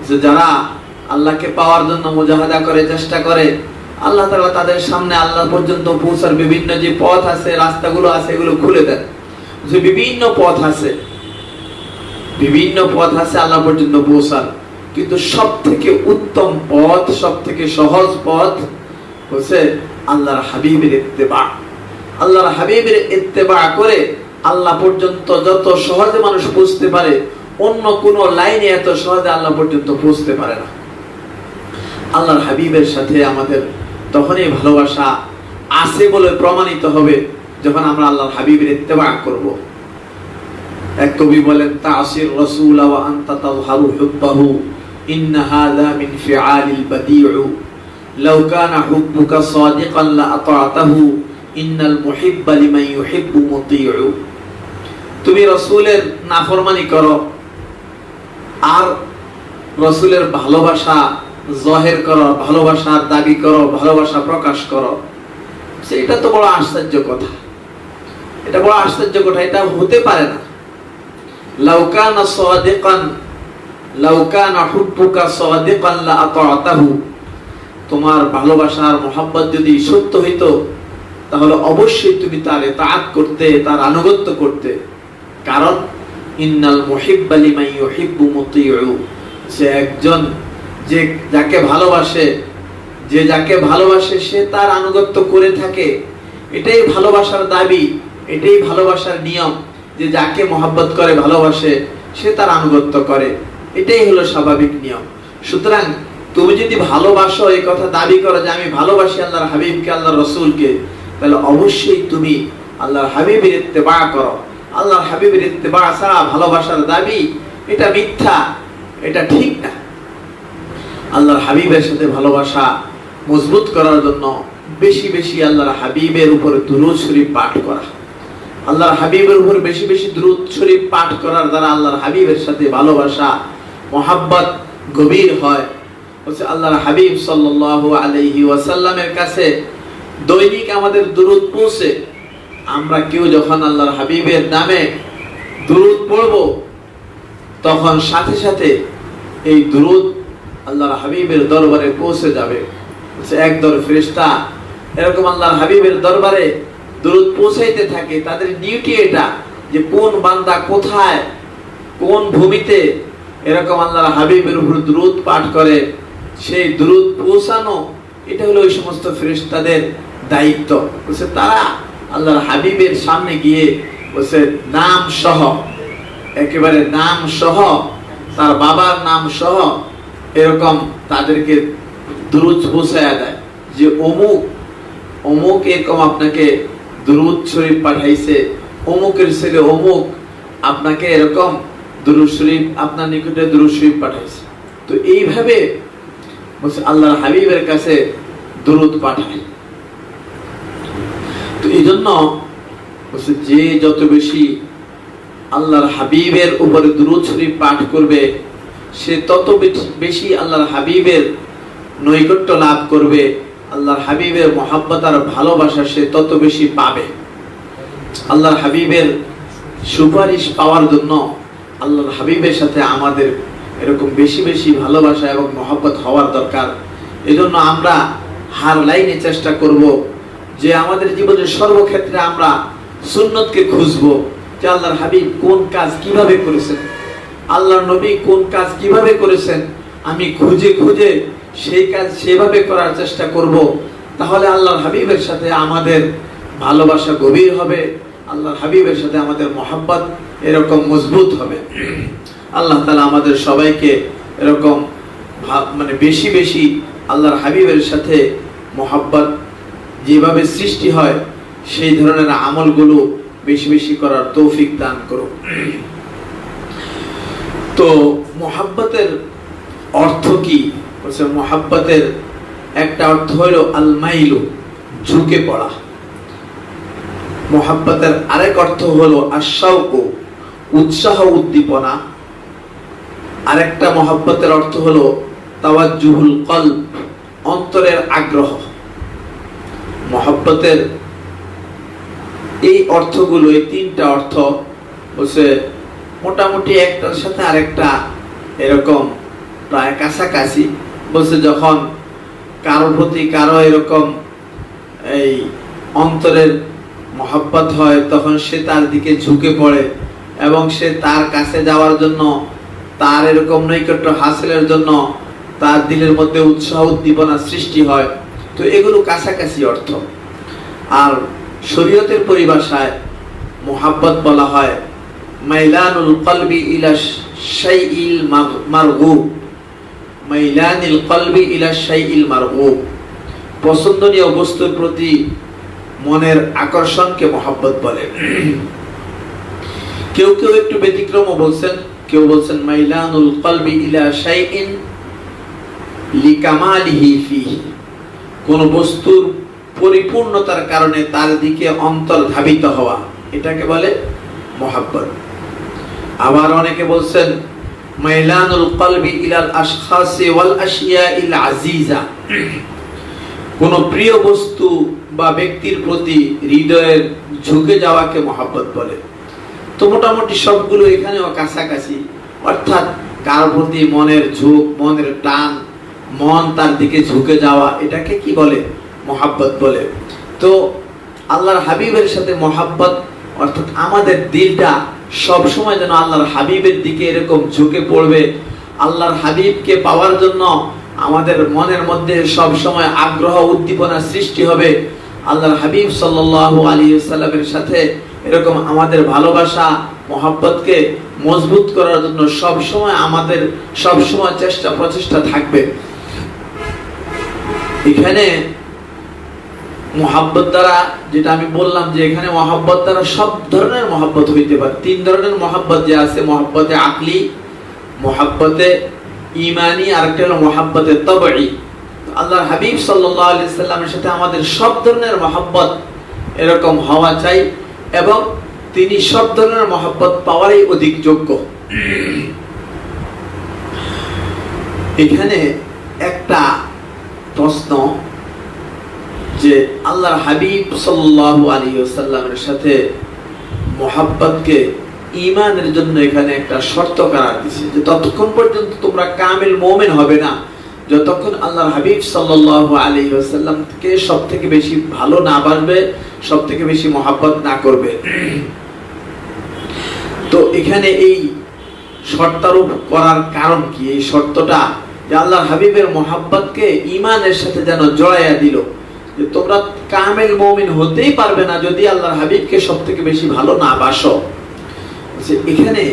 [SPEAKER 1] যে যারা আল্লাহকে পাওয়ার জন্য মুজাহাদা করে, চেষ্টা করে, আল্লাহ তাআলা তাদের সামনে আল্লাহ পর্যন্ত পৌঁছার বিভিন্ন যে পথ আছে, রাস্তাগুলো আছে, এগুলো খুলে দেন। যে বিভিন্ন পথ আছে, বিভিন্ন পথ আছে আল্লাহ পর্যন্ত পৌঁছার, কিন্তু সব থেকে উত্তম পথ, সব থেকে সহজ পথ হচ্ছে আল্লাহর হাবিবের ইত্তেবা। আল্লাহর হাবিবের ইত্তেবা করে আল্লাহ পর্যন্ত যত সহজে মানুষ পৌঁছতে পারে, অন্য কোন লাইনে এত সহজে আল্লাহ পর্যন্ত পৌঁছতে পারে না। আল্লাহর হাবিবের সাথে আমাদের তখনই ভালোবাসা আছে বলে প্রমাণিত হবে যখন আমরা আল্লাহর হাবিবের ইত্তেবা করব। এক কবি বলেন, তাসির রাসূল ওয়া আনতা তাযহারু হুব্বাহু ইন্না হাযা মিন ফিআলিল বাদিউ লাউ কানা হুব্বুকা সাদিকান লা আতা'তাহু ইন্নাল মুহিব্বা লিমান ইউহিব্বু মুতি'উ। তুমি রাসূলের নাফরমানি করো আর রাসূলের ভালোবাসা জাহির করো, ভালোবাসার দাবি করো, ভালোবাসা প্রকাশ করো, সেটা তো বড় আশ্চর্য কথা। এটা বড় আশ্চর্য কথা, এটা হতে পারে না। লাউ কানা সাদিকান, লাউ কানা হুব্বুকা সাদিকান লা আতা'তাহু, তোমার ভালোবাসার মোহাব্বত যদি সত্য হইতো তাহলে অবশ্যই তুমি তার ইতাআত করতে, তার আনুগত্য করতে। কারণ ইন্নাল মুহিব্বা লিমান ইউহিব্বু মুতি'উ, সে একজন যে যাকে ভালোবাসে, যে যাকে ভালোবাসে সে তার আনুগত্য করে থাকে। এটাই ভালোবাসার দাবি, এটাই ভালোবাসার নিয়ম, যে যাকে মোহাব্বত করে, ভালোবাসে, সে তার আনুগত্য করে। এটাই হলো স্বাভাবিক নিয়ম। সুতরাং তুমি যদি ভালোবাসো, এই কথা দাবি করো যে আমি ভালোবাসি আল্লাহর হাবিবকে, আল্লাহর রাসূলকে, তাহলে অবশ্যই তুমি আল্লাহর হাবিবের ইত্তেবা করো। আল্লাহর হাবিবের ইত্তেবা ছাড়া ভালোবাসার দাবি এটা মিথ্যা, এটা ঠিক না। আল্লাহর হাবিবের সাথে ভালোবাসা মজবুত করার জন্য বেশি বেশি আল্লাহর হাবিবের উপরে দুরূদ শরীফ পাঠ করা, আল্লাহর হাবিবের উপর বেশি বেশি দুরূদ শরীফ পাঠ করার দ্বারা আল্লাহর হাবিবের সাথে ভালোবাসা, মোহাব্বত গভীর হয়। হচ্ছে আল্লাহর হাবিব সাল্লাল্লাহু আলাইহি ওয়াসাল্লামের কাছে দৈনিক আমাদের দুরূদ পৌঁছে। আমরা কেউ যখন আল্লাহর হাবিবের নামে দুরূদ পড়ব, তখন সাথে সাথে এই দুরূদ আল্লাহর হাবিবের দরবারে পৌঁছে যাবে। একদল ফেরেশতা এরকম আল্লাহর হাবিবের দরবারে দুরূদ পৌঁছাইতে থাকে। তাদের ডিউটি এটা, যে কোন বান্দা কোথায়, কোন ভূমিতে এরকম আল্লাহর হাবিবের উপর দুরূদ পাঠ করে, সেই দুরূদ পৌঁছানো, এটা হলো ওই সমস্ত ফেরেশতাদের দায়িত্ব। বলছে তারা আল্লাহর হাবিবের সামনে গিয়ে বলছে নাম সহ, একেবারে নাম সহ, তার বাবার নাম সহ এরকম তাদেরকে দুরূদ পৌঁছায়া দেয়, যে অমুক অমুক এরকম আপনাকে দুরূদ শরীফ পাঠাইছে, অমুকের ছেলে অমুক আপনাকে এরকম দুরূদ শরীফ, আপনার নিকটে দুরূদ শরীফ পাঠাইছে। তো এইভাবে বলছে আল্লাহর হাবিবের কাছে দুরূদ পাঠায়। তো এই জন্য বলছে যে যত বেশি আল্লাহর হাবিবের উপরে দুরূদ শরীফ পাঠ করবে, সে তত বেশি আল্লাহর হাবিবের নৈকট্য লাভ করবে, আল্লাহর হাবিবের মহাব্বত আর ভালোবাসা সে তত বেশি পাবে। আল্লাহর হাবিবের সুপারিশ পাওয়ার জন্য আল্লাহর হাবিবের সাথে আমাদের এরকম বেশি বেশি ভালোবাসা এবং মহাব্বত হওয়ার দরকার। এজন্য আমরা হার লাইনে চেষ্টা করব যে আমাদের জীবনের সর্বক্ষেত্রে আমরা সুন্নতকে খুঁজবো, যে আল্লাহর হাবিব কোন কাজ কিভাবে করেছেন, আল্লাহর নবী কোন কাজ কিভাবে করেছেন, আমি খুঁজে খুঁজে সেই কাজ সেভাবে করার চেষ্টা করব। তাহলে আল্লাহর হাবিবের সাথে আমাদের ভালোবাসা গভীর হবে, আল্লাহর হাবিবের সাথে আমাদের মহাব্বত এরকম মজবুত হবে। আল্লাহ তাআলা আমাদের সবাইকে এরকম মানে বেশি বেশি আল্লাহর হাবিবের সাথে মহাব্বত যেভাবে সৃষ্টি হয় সেই ধরনের আমলগুলো বেশি বেশি করার তৌফিক দান করুন। তো মহাব্বতের অর্থ কি? বলছে মহাব্বতের একটা অর্থ হলো আল মাইলু, ঝুঁকে পড়া। মহাব্বতের আরেক অর্থ হলো আশাউকু, উৎসাহ উদ্দীপনা। আরেকটা মহাব্বতের অর্থ হলো তাওয়াজ্জুহুল কলব, অন্তরের আগ্রহ। মহাব্বতের এই অর্থগুলো, এই তিনটা অর্থ বলছে মোটামুটি একটার সাথে আরেকটা এরকম প্রায় কাছাকাছি। বলছে যখন কারো প্রতি কারো এরকম এই অন্তরের মহাব্বত হয়, তখন সে তার দিকে ঝুঁকে পড়ে এবং সে তার কাছে যাওয়ার জন্য, তার এরকম নৈকট্য হাসিলের জন্য তার দিলের মধ্যে উৎসাহ উদ্দীপনা সৃষ্টি হয়। তো এগুলো কাছাকাছি অর্থ। আর শরীয়তের পরিভাষায় মুহাব্বত বলা হয় মাইলানুল কলবি ইলা শাইইল মারগুব, মাইলানিল কলবি ইলা শাইইল মারগুব, পছন্দনীয় বস্তুর প্রতি মনের আকর্ষণকে মুহাব্বত বলে। কেউ কেউ একটু ব্যতিক্রমও বলছেন, কেউ বলছেন মাইলানুল কলবি ইলা শাইইন লিকামালিহি ফিহি, কোন বস্তুর পরিপূর্ণতার কারণে তার দিকে অন্তর ধাবিত হওয়া, এটাকে বলে মহাব্বত। আবার অনেকে বলছেন মাইলানুল কলবি ইলাল আশখাসি ওয়াল আশিয়াইল আজিজা, কোন প্রিয় বস্তু বা ব্যক্তির প্রতি হৃদয়ের ঝুঁকে যাওয়াকে মহাব্বত বলে। তো মোটামুটি সবগুলো এখানেও কাছাকাছি, অর্থাৎ কার প্রতি মনের ঝোঁক, মনের টান, মন তার দিকে ঝুঁকে যাওয়া, এটাকে কি বলে? মহাব্বত বলে। তো আল্লাহর হাবিবের সাথে মহাব্বত অর্থাৎ আমাদের দিলটা সব সময় যেন আল্লাহর হাবিবের দিকে এরকম ঝুঁকে পড়বে, আল্লাহর হাবিবকে পাওয়ার জন্য আমাদের মনের মধ্যে সব সময় আগ্রহ উদ্দীপনা সৃষ্টি হবে। আল্লাহর হাবিব সাল্লাল্লাহু আলাইহি ওয়াসাল্লামের সাথে এরকম আমাদের ভালোবাসা মহাব্বতকে মজবুত করার জন্য সব সময় আমাদের সব সময় চেষ্টা প্রচেষ্টা থাকবে। এখানে মহাব্বত দ্বারা, যেটা আমি বললাম যে এখানে মহাব্বত দ্বারা সব ধরনের মহাব্বত হইতে পারে। তিন ধরনের মহাব্বত যে আছে, মহাব্বতে আকলি, মহাব্বতে ঈমানি, আর একটা হলো মহাব্বতে তাবঈ। আল্লাহর হাবিব সাল্লাল্লাহু আলাইহি সাল্লামের সাথে আমাদের সব ধরনের মহাব্বত এরকম হওয়া চাই, এবং তিনি সব ধরনের মহাব্বত পাওয়ারই অধিক যোগ্য। এখানে একটা প্রশ্ন যে আল্লাহর হাবিব সাল্লাল্লাহু আলাইহি ওয়াসাল্লামের সাথে মহাব্বতকে ঈমানের জন্য এখানে একটা শর্ত করার দিয়েছে যে ততক্ষণ পর্যন্ত তোমরা কামিল মুমিন হবে না যতক্ষণ আল্লাহর হাবিব সাল্লাল্লাহু আলাইহি ওয়াসাল্লামকে সবথেকে বেশি ভালো না বাসবে, সবথেকে বেশি মহাব্বত না করবে। তো এখানে এই শর্তারোপ করার কারণ কি? এই শর্তটা যে আল্লাহর হাবিবের মহাব্বতকে ঈমানের সাথে যেন জড়াইয়া দিল, যে তোমরা কামিল মুমিন হতেই পারবে না যদি আল্লাহর হাবিবকে সবথেকে বেশি ভালো না বাসো। এখানে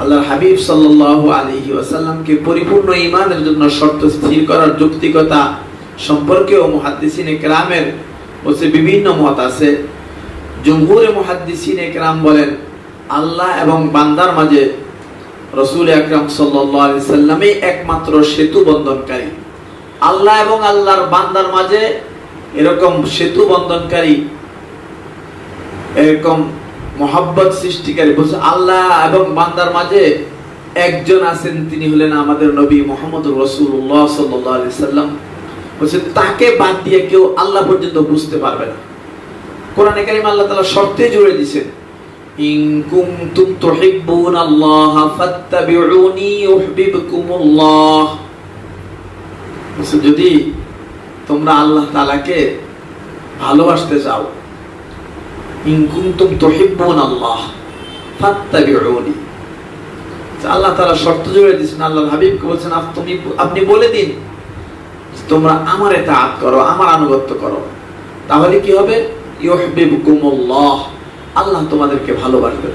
[SPEAKER 1] আল্লাহর হাবিব সাল্লাল্লাহু আলাইহি ওয়াসাল্লামকে পরিপূর্ণ ঈমানের জন্য শর্ত স্থির করার যৌক্তিকতা সম্পর্কেও মুহাদ্দিসিনে কেরামের বলছে বিভিন্ন মত আছে। জমহুরে মুহাদ্দিসিনে কেরাম বলেন আল্লাহ এবং বান্দার মাঝে রাসূল আকরাম সাল্লাল্লাহু আলাইহি সাল্লামই একমাত্র সেতু বন্ধনকারী। আল্লাহ এবং আল্লাহর বান্দার মাঝে এরকম সেতু বন্ধনকারী, এরকম মহাব্বত সৃষ্টিকারী বলছে আল্লাহ এবং বান্দার মাঝে একজন আছেন, তিনি হলেন আমাদের নবী মুহাম্মদুর রাসূলুল্লাহ সাল্লাল্লাহু আলাইহি সাল্লাম। বলছে তাকে বাদ দিয়ে কেউ আল্লাহ পর্যন্ত বুঝতে পারবে না। কোরআনে কারীম আল্লাহ তাআলা শর্তে জুড়ে দিয়েছেন, ইন কুনতুম তুহিব্বুনাল্লাহ ফাত্তাবিউনি ইউহিব্বুকুমুল্লাহ। বলছে যদি তোমরা আল্লাহ তাআলাকে ভালোবাসতে চাও, ইন কুনতুম তুহিব্বুনাল্লাহ ফাত্তাবিউনি, আল্লাহ তাআলা শর্ত জুড়ে দিয়েছেন। আল্লাহর হাবিবকে বলছেন আপনি বলে দিন তোমরা আমার ইতাআত করো, আমার আনুগত্য করো, তাহলে কি হবে? ইউহিব্বুকুমুল্লাহ, আল্লাহ তোমাদেরকে ভালোবাসবেন।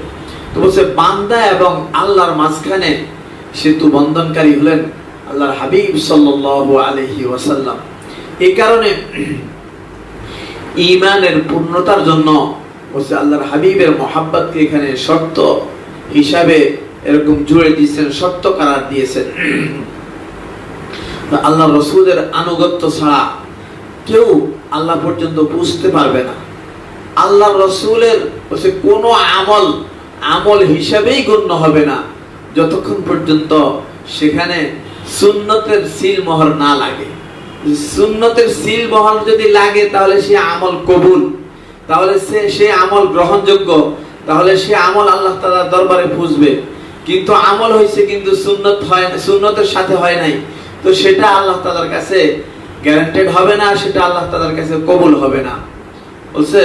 [SPEAKER 1] তো বলছে বান্দা এবং আল্লাহর মাঝখানে সেতু বন্ধনকারী হলেন আল্লাহর হাবিব সাল্লাল্লাহু আলাইহি ওয়াসাল্লাম। এই কারণে ঈমানের পূর্ণতার জন্য বলছে আল্লাহর হাবিবের মহাব্বতকে এখানে শর্ত হিসাবে এরকম জুড়ে দিয়েছেন, শর্ত করার দিয়েছেন। আল্লাহ রাসূলের আনুগত্য ছাড়া কেউ আল্লাহ পর্যন্ত বুঝতে পারবে না। আল্লাহ রাসূলের বলছে কোনো আমল হিসাবেই গণ্য হবে না যতক্ষণ পর্যন্ত সেখানে সুন্নতের সিল মোহর না লাগে। সুন্নতের সিল মোহর যদি লাগে তাহলে সে আমল কবুল, তাহলে সে আমল গ্রহণযোগ্য, তাহলে সে আমল আল্লাহ তাআলার দরবারে পুজবে। কিন্তু আমল হয়েছে কিন্তু সুন্নত হয় না, সুন্নতের সাথে হয় নাই, তো সেটা আল্লাহ তাআলার কাছে গ্যারান্টেড হবে না, সেটা আল্লাহ তাআলার কাছে কবুল হবে না। বলছে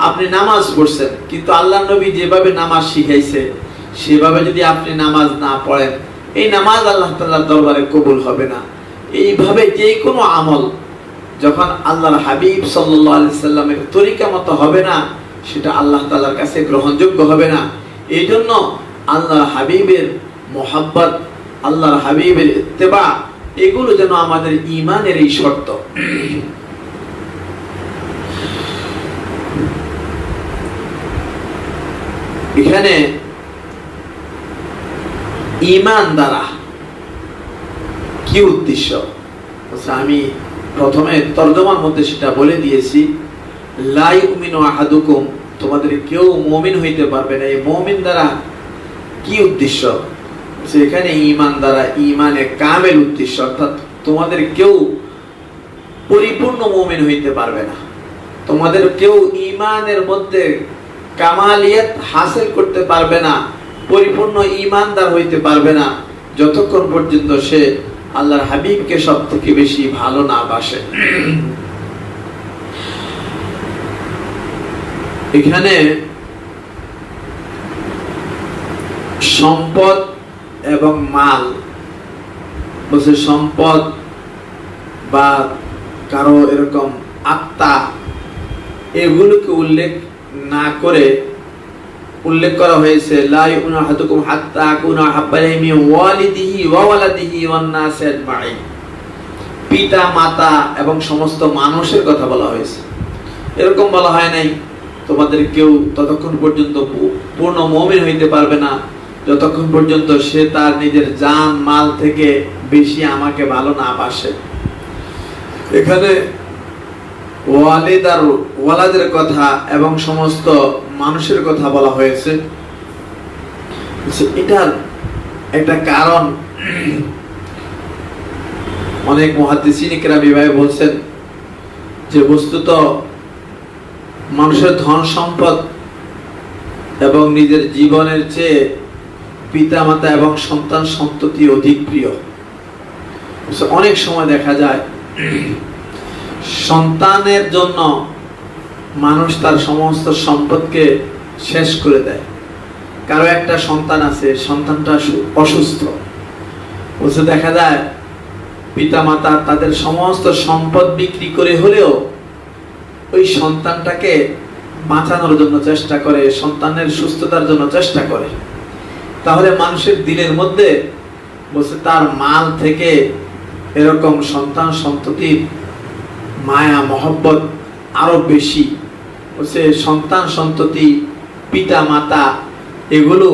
[SPEAKER 1] আপনি নামাজ পড়ছেন কিন্তু আল্লাহর নবী যেভাবে নামাজ শিখাইছে সেভাবে যদি আপনি নামাজ না পড়েন, এই নামাজ আল্লাহ তাআলার দরবারে কবুল হবে না। এইভাবে যে কোনো আমল যখন আল্লাহর হাবিব সাল্লাল্লাহু আলাইহি সাল্লামের তরিকা মতো হবে না, সেটা আল্লাহ তাআলার কাছে গ্রহণযোগ্য হবে না। এই জন্য আল্লাহর হাবিবের মোহাব্বত, আল্লাহর হাবিবের ইত্তেবা, এগুলো যেন আমাদের ঈমানের এই শর্ত। এখানে ঈমান দ্বারা কি উদ্দেশ্য? আমি প্রথমে তরজমার মধ্যে সেটা বলে দিয়েছি, লা ইউমিনু আহাদুকুম, তোমাদের কেউ মুমিন হইতে পারবে না। এই মুমিন দ্বারা কি উদ্দেশ্য? সেখানে ঈমান দ্বারা ঈমানে কামেল উদ্দেশ্য, অর্থাৎ তোমাদের কেউ পরিপূর্ণ মুমিন হইতে পারবে না, তোমাদের কেউ ঈমানের মধ্যে কামালিয়াত হাসিল করতে পারবে না, পরিপূর্ণ ঈমানদার হইতে পারবে না যতক্ষণ পর্যন্ত সে আল্লাহর হাবিবকে সবথেকে বেশি ভালো না বাসে। এখানে সম্পদ এবং মাল বলছে, সম্পদ বা কারো এরকম আত্মা, এগুলোকে উল্লেখ না করে উল্লেখ করা হয়েছে লা ইউমিনু আহাদুকুম হাত্তা আকুনা আহাব্বা ইলাইহি মিন ওয়ালিদিহি ওয়া ওয়ালাদিহি ওয়ান নাসি আজমাইন। পিতা মাতা এবং সমস্ত মানুষের কথা বলা হয়েছে। এরকম বলা হয় নাই তোমাদের কেউ ততক্ষণ পর্যন্ত পূর্ণ মুমিন হইতে পারবে না যতক্ষণ পর্যন্ত সে তার নিজের জান মাল থেকে বেশি আমাকে ভালো না বাসে। এখানে ওয়ালিদ আর ওয়ালাদের কথা এবং সমস্ত মানুষের কথা বলা হয়েছে। এটার একটা কারণ অনেক মুহাদ্দিসিন কিরাম এভাবে বলছেন যে বস্তুত মানুষের ধন সম্পদ এবং নিজের জীবনের চেয়ে পিতা মাতা এবং সন্তান সন্ততি অধিক প্রিয়। অনেক সময় দেখা যায় সন্তানের জন্য মানুষ তার সমস্ত সম্পদকে শেষ করে দেয়। কারো একটা সন্তান আছে, সন্তানটা অসুস্থ, বলছে দেখা যায় পিতা মাতা তাদের সমস্ত সম্পদ বিক্রি করে হলেও ওই সন্তানটাকে বাঁচানোর জন্য চেষ্টা করে, সন্তানের সুস্থতার জন্য চেষ্টা করে। তাহলে মানুষের দিলের মধ্যে বলছে তার মাল থেকে এরকম সন্তান সন্ততির মায়া মহব্বত আরো বেশি। বলছে সন্তান সন্ততি পিতা মাতা এগুলো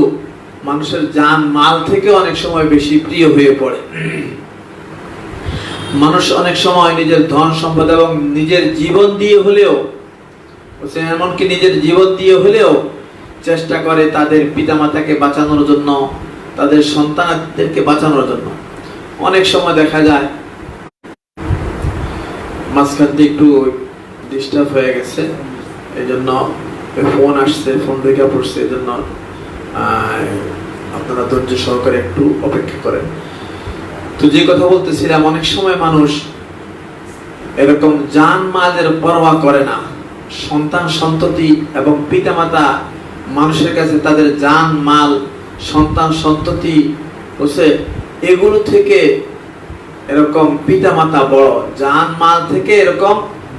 [SPEAKER 1] মানুষের জান মাল থেকে অনেক সময় বেশি প্রিয় হয়ে পড়ে। মানুষ অনেক সময় নিজের ধন সম্পদ এবং নিজের জীবন দিয়ে হলেও, এমনকি নিজের জীবন দিয়ে হলেও চেষ্টা করে তাদের পিতামাতাকে বাঁচানোর জন্য, তাদের সন্তানদেরকে বাঁচানোর জন্য। অনেক সময় দেখা যায় মাঝখান দিয়ে একটু ডিস্টার্ব হয়ে গেছে, এই জন্য ফোন আসছে, ফোন রেখে পড়ছে, এই জন্য আপনারা ধৈর্য সহকারে একটু অপেক্ষা করেন। তো যে কথা বলতেছিলাম, অনেক সময় মানুষ এরকম জান মালের পরোয়া করে না। সন্তান সন্ততি এবং পিতামাতা মানুষের কাছে তাদের জান মাল সন্তান সন্ততি বসে এগুলো থেকে এরকম পিতামাতা বড়, জান মাল থেকে এরকম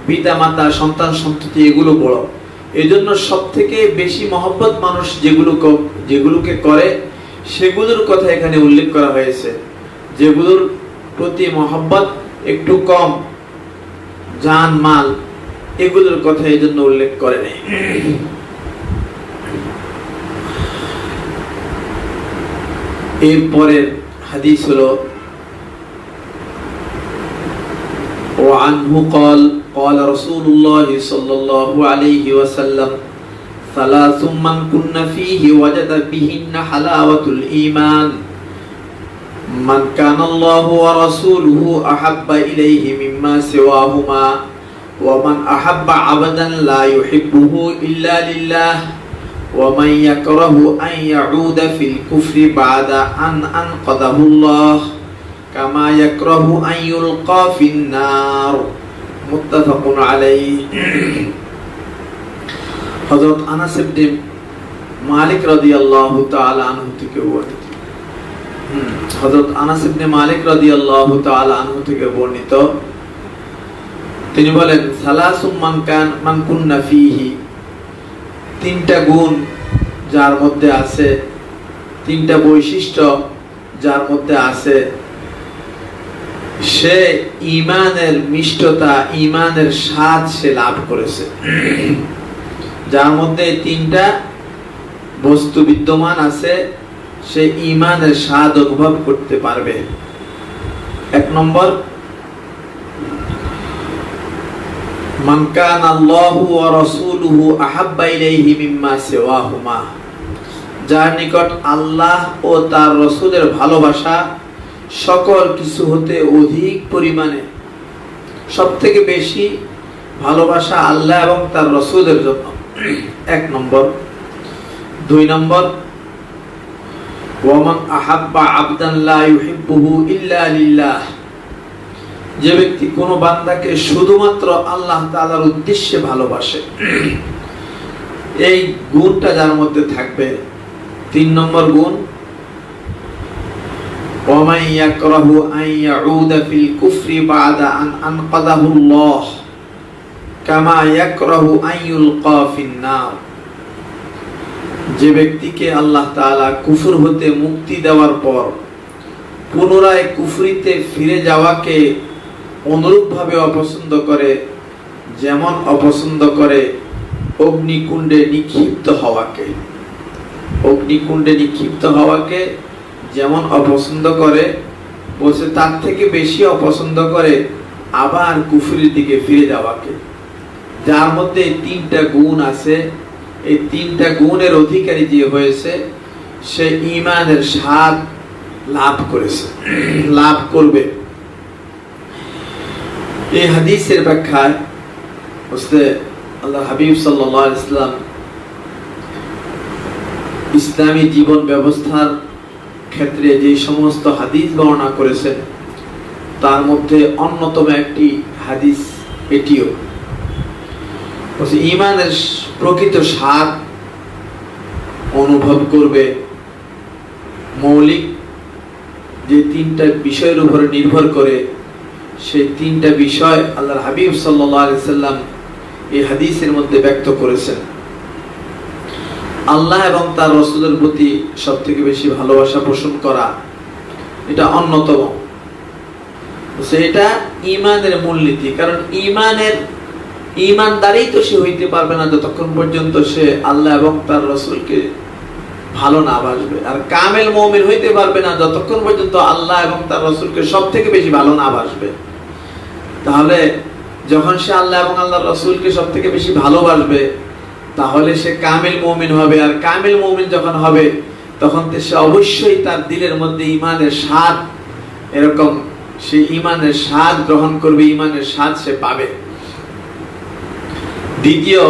[SPEAKER 1] পিতামাতা সন্তান সন্ততি এগুলো বড়। এই জন্য সব থেকে বেশি মহব্বত মানুষ যেগুলোকে করে সেগুলোর কথা এখানে উল্লেখ করা হয়েছে। যেগুলোর প্রতি মহব্বত একটু কম, জান মাল এগুলোর কথা এই জন্য উল্লেখ করে নেই। এরপরের হাদিস হলো وعنه قال قال رسول الله صلى الله عليه وسلم ثلاث من كن فيه وجد بهن حلاوة الإيمان من كان الله ورسوله أحب إليه مما سواهما ومن أحب عبدا لا يحبه إلا لله ومن يكره أن يعود في الكفر بعد أن أنقذه الله كما يكره أن يلقى في النار متفق عليه। হযরত আনাস ইবনে মালিক রাদিয়াল্লাহু তাআলা আনহু থেকে বর্ণিত, হযরত আনাস ইবনে মালিক রাদিয়াল্লাহু তাআলা আনহু থেকে বর্ণিত, তিনি বলেন সালাসুম মান কুন্না ফীহি, তিনটা গুণ যার মধ্যে আছে, তিনটা বৈশিষ্ট্য যার মধ্যে আছে, সে ঈমানের মিষ্টতা, ঈমানের স্বাদ সে লাভ করেছে। যার মধ্যে তিনটা বস্তু বিদ্যমান আছে সে ঈমানের স্বাদ অনুভব করতে পারবে। এক নম্বর, মান কানা আল্লাহু ওয়া রাসূলুহু আহাব্বা ইলাইহি মিম্মা সিওয়াহুমা, যার নিকট আল্লাহ ও তার রাসূলের ভালোবাসা সকল কিছু হতে অধিক পরিমাণে, সবথেকে বেশি ভালোবাসা আল্লাহ এবং তার রাসূলের জন্য। এক নম্বর। দুই নম্বর, ওয়ামান আহাব্বা আবদান লা ইউহিব্বুহু ইল্লা লিল্লাহ, যে ব্যক্তি কোনো বান্দাকে শুধুমাত্র আল্লাহ তাআলার উদ্দেশ্যে ভালোবাসে, এই গুণটা যার মধ্যে থাকবে। তিন নম্বর গুণ, ওয়ামান ইয়াকরাহু আন ইয়াউদা ফিল কুফরি বা'দা আন আনকাদাহুল্লাহ কামা ইয়াকরাহু আন ইউলকা ফিন নার, যে ব্যক্তিকে আল্লাহ তাআলা কুফর হতে মুক্তি দেওয়ার পর পুনরায় কুফরিতে ফিরে যাওয়াকে অনুরূপভাবে অপছন্দ করে, যেমন অপছন্দ করে অগ্নিকুণ্ডে নিক্ষিপ্ত হওয়াকে। অগ্নিকুণ্ডে নিক্ষিপ্ত হওয়াকে যেমন অপছন্দ করে, বলছে তার থেকে বেশি অপছন্দ করে আবার কুফরির দিকে ফিরে যাওয়াকে। যার মধ্যে তিনটা গুণ আছে, এই তিনটা গুণের অধিকারী যে হয়েছে সে ঈমানের স্বাদ লাভ করেছে, লাভ করবে। এই হাদিসের ব্যাখ্যায় আল্লাহ হাবিব সাল্লাল্লাহু আলাইহি ওয়াসাল্লাম ইসলামী জীবন ব্যবস্থার ক্ষেত্রে যে সমস্ত হাদিস বর্ণনা করেছেন তার মধ্যে অন্যতম একটি হাদিস এটিও। ঈমানের প্রকৃত স্বাদ অনুভব করবে মৌলিক যে তিনটা বিষয়ের উপর নির্ভর করে, সেই তিনটা বিষয় আল্লাহর হাবিব সাল্লাল্লাহু আলাইহি ওয়াসাল্লাম এই হাদিসের মধ্যে ব্যক্ত করেছেন। আল্লাহ এবং তার রাসূলের প্রতি সবথেকে বেশি ভালোবাসা পোষণ করা, এটা অন্যতম। সেটা ঈমানের মূলনীতি। কারণ ঈমানদারই তো সে হইতে পারবে না যতক্ষণ পর্যন্ত সে আল্লাহ এবং তার রাসূলকে ভালো না বাসবে। আর কামেল মুমিন হইতে পারবে না যতক্ষণ পর্যন্ত আল্লাহ এবং তার রাসূলকে সবথেকে বেশি ভালো না বাসবে। তাহলে যখন সে আল্লাহ এবং আল্লাহর রাসূলকে সবথেকে বেশি ভালোবাসবে তাহলে সে কামেল মুমিন হবে। আর কামেল মুমিন যখন হবে তখন সে অবশ্যই তার দিলের মধ্যে ঈমানের স্বাদ, এরকম সে ঈমানের স্বাদ গ্রহণ করবে, ঈমানের স্বাদ সে পাবে। দ্বিতীয়,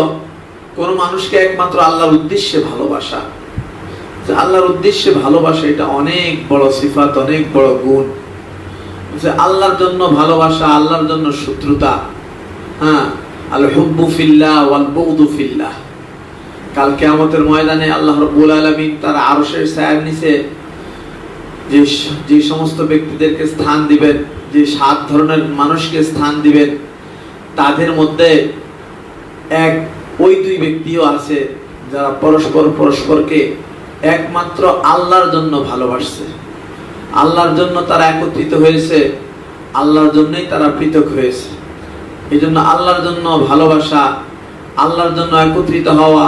[SPEAKER 1] কোন মানুষকে একমাত্র আল্লাহর উদ্দেশ্যে ভালোবাসা। আল্লাহর উদ্দেশ্যে ভালোবাসা এটা অনেক বড় সিফাত, অনেক বড় গুণ। আল্লাহর জন্য ভালোবাসা, আল্লাহর জন্য শত্রুতা। হ্যাঁ, আল হুব্বু ফিল্লাহ ওয়াল বুগদু ফিল্লাহ। কাল কিয়ামতের ময়দানে আল্লাহ রাব্বুল আলামিন তার আরশের ছায়ার নিচে যে সমস্ত ব্যক্তিদেরকে স্থান দিবেন, যে 7 ধরনের মানুষকে স্থান দিবেন, তাদের মধ্যে ওই 2 ব্যক্তিও আছে যারা পরস্পরকে একমাত্র আল্লাহর জন্য ভালোবাসছে। আল্লাহর জন্য তারা একত্রিত হয়েছে, আল্লাহর জন্যই তারা পৃথক হয়েছে। এই জন্য আল্লাহর জন্য ভালোবাসা, আল্লাহর জন্য একত্রিত হওয়া,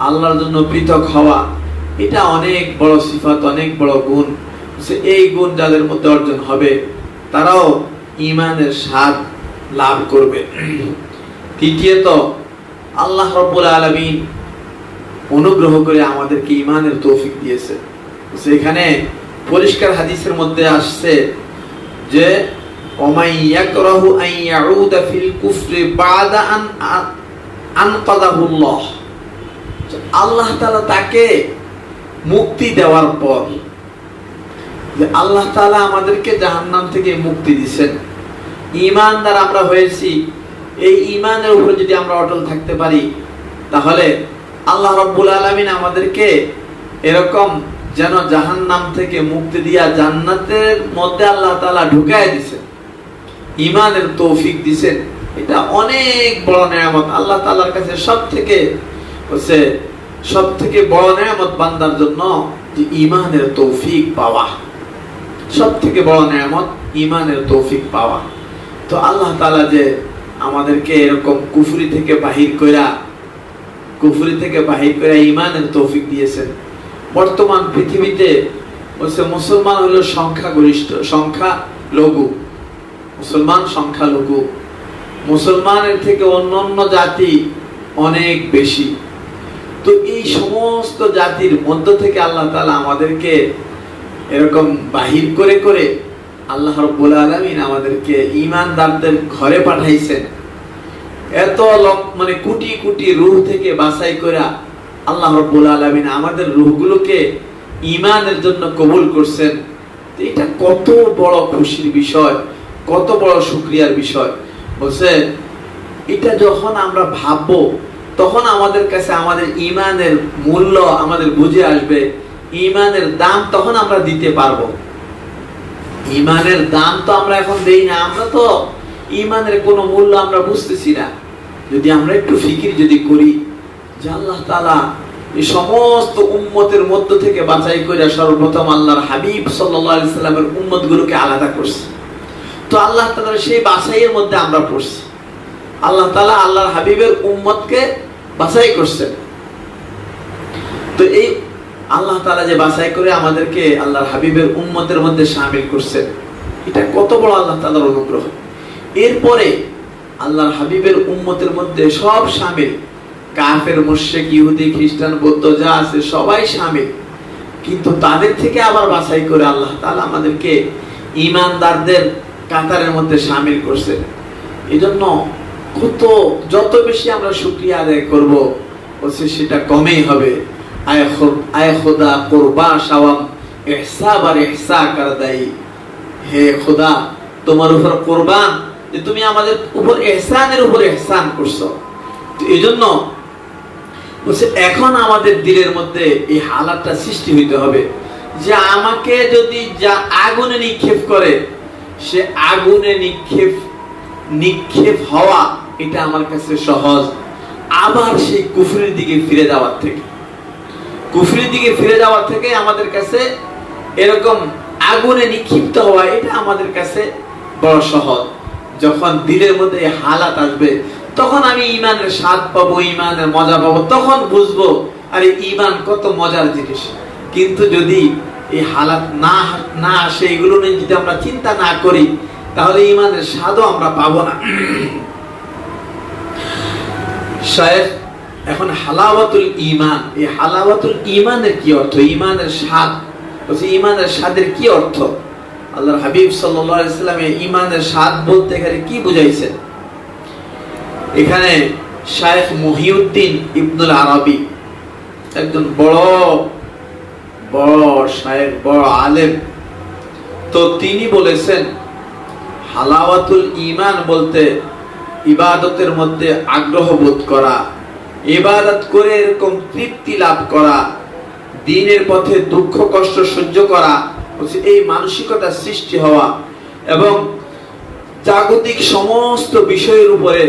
[SPEAKER 1] আল্লাহর জন্য পৃথক হওয়া, এটা অনেক বড় সিফাত, অনেক বড় গুণ। এই গুণ যাদের মধ্যে অর্জন হবে তারাও ঈমানের স্বাদ লাভ করবে। তৃতীয়ত, আল্লাহ রাব্বুল আলামিন অনুগ্রহ করে আমাদেরকে ঈমানের তৌফিক দিয়েছে। সেখানে পরিষ্কার হাদিসের মধ্যে আসছে যে ওমাই ইয়াকরাহু আন ইয়াউদা ফিল কুফরি বাদা আন আনকাদাহুল্লাহ, আল্লাহ তাআলা তাকে মুক্তি দেওয়ার পর, যে আল্লাহ তাআলা আমাদেরকে জাহান্নাম থেকে মুক্তি দিবেন, ঈমানদার আমরা হয়েছি, এই ঈমানের উপর যদি আমরা অটল থাকতে পারি তাহলে আল্লাহ রাব্বুল আলামিন আমাদেরকে এরকম যেন জাহান্নাম থেকে মুক্তি দিয়া জান্নাতের মধ্যে আল্লাহ তাআলা ঢুকায় দিবেন, ঈমানের তৌফিক দিবেন। এটা অনেক বড় নিয়ামত। আল্লাহ তাআলার কাছে সবথেকে বড় নিয়ামত বান্দার জন্য যে ঈমানের তৌফিক পাওয়া, সবথেকে বড় নিয়ামত ঈমানের তৌফিক পাওয়া। তো আল্লাহ তাআলা যে আমাদেরকে এরকম কুফরি থেকে বাহির কইরা ঈমানের তৌফিক দিয়েছেন। বর্তমান পৃথিবীতে মুসলমান হলো সংখ্যাগরিষ্ঠ, সংখ্যা লঘু, মুসলমান সংখ্যা লঘু। মুসলমানের থেকে অন্যান্য জাতি অনেক বেশি। তো এই সমস্ত জাতির মধ্য থেকে আল্লাহ তাআলা আমাদেরকে এরকম বাহির করে করে আল্লাহ রাব্বুল আলামিন আমাদেরকে ঈমানদারদের ঘরে পাঠাইছেন। এত মানে কোটি কোটি রূহ থেকে বাছাই করে আল্লাহ রাব্বুল আলামিন আমাদের রূহগুলোকে ঈমানের জন্য কবুল করছেন। এটা কত বড় খুশির বিষয়, কত বড় শুকরিয়ার বিষয়। বলছে এটা যখন আমরা ভাববো তখন আমাদের কাছে আমাদের ঈমানের মূল্য আমাদের বুঝে আসবে, ঈমানের দাম তখন আমরা দিতে পারবো। ঈমানের দাম তো আমরা এখন দেই না, আমরা তো ঈমানের কোনো মূল্য আমরা বুঝতেছি না। যদি আমরা একটু ফিকির যদি করি যে আল্লাহ তাআলা এই সমস্ত উম্মতের মধ্য থেকে বাছাই করে সর্বপ্রথম আল্লাহর হাবিব সাল্লাল্লাহু আলাইহি সাল্লামের উম্মতগুলোকে আলাদা করছে। তো আল্লাহ তাআলার সেই বাছাইয়ের মধ্যে আমরা পড়ছি। আল্লাহ তাআলা আল্লাহর হাবিবের উম্মতকে বাছাই করছেন। তো এই আল্লাহ তাআলা যে বাছাই করে আমাদেরকে আল্লাহর হাবিবের উম্মতের মধ্যে শামিল করছেন, এটা কত বড় আল্লাহ তাআলার অনুগ্রহ। এরপরে আল্লাহর হাবিবের উম্মতের মধ্যে সব শামিল, কাফের, মুশরিক, ইহুদি, খ্রিস্টান, বৌদ্ধ যা আছে সবাই শামিল। কিন্তু তাদের থেকে আবার বাছাই করে আল্লাহ তাআলা আমাদেরকে ঈমানদারদের কাতারের মধ্যে শামিল করছেন। এজন্য যত বেশি আমরা শুকরিয়া আদায় করব সেটা কমই হবে। আয় খোদা কুরবা শাওয়াম ইহসাব আর ইহসা কর দাই, হে খোদা তোমার উপর কুরবান যে তুমি আমাদের উপর ইহসানের উপর ইহসান করছো। তো এইজন্য বলছে এখন আমাদের দিলের মধ্যে এই হালাতটা সৃষ্টি হইতে হবে যে আমাকে যদি যা আগুনে নিক্ষেপ করে সে আগুনে নিক্ষেপ হওয়া এটা আমার কাছে সহজ, আবার সেই কুফরের দিকে ফিরে যাওয়ার থেকে আমাদের কাছে এরকম আগুনে নিক্ষিপ্ত হওয়া এটা আমাদের কাছে বড় সহজ। যখন দিলের মধ্যে হালাত আসবে তখন আমি ঈমানের স্বাদ পাবো, ঈমানের মজা পাবো, তখন বুঝবো আরে ঈমান কত মজার জিনিস। কিন্তু যদি এই হালাত না আসে, এগুলো নিয়ে যদি আমরা চিন্তা না করি তাহলে ঈমানের স্বাদও আমরা পাবো না। শায়েখ এখন হালাওয়াতুল ঈমান, এই হালাওয়াতুল ঈমানের কি অর্থ, ঈমানের স্বাদ, বলছে ঈমানের স্বাদের কি অর্থ? আল্লাহর হাবিব সাল্লাল্লাহু আলাইহি সাল্লাম ঈমানের স্বাদ বলতে এখানে কি বুঝাইছেন? এখানে শায়েখ মুহিউদ্দিন ইবনুল আরবি একজন বড় শায়েখ, বড় আলেম, তো তিনি বলেছেন হালাওয়াতুল ঈমান বলতে ইবাদতের মধ্যে আগ্রহ বোধ করা, ইবাদত করে এরকম তৃপ্তি লাভ করা, দ্বীনের পথে দুঃখ কষ্ট সহ্য করা, এই মানসিকতা সৃষ্টি হওয়া এবং জাগতিক সমস্ত বিষয়ের উপরে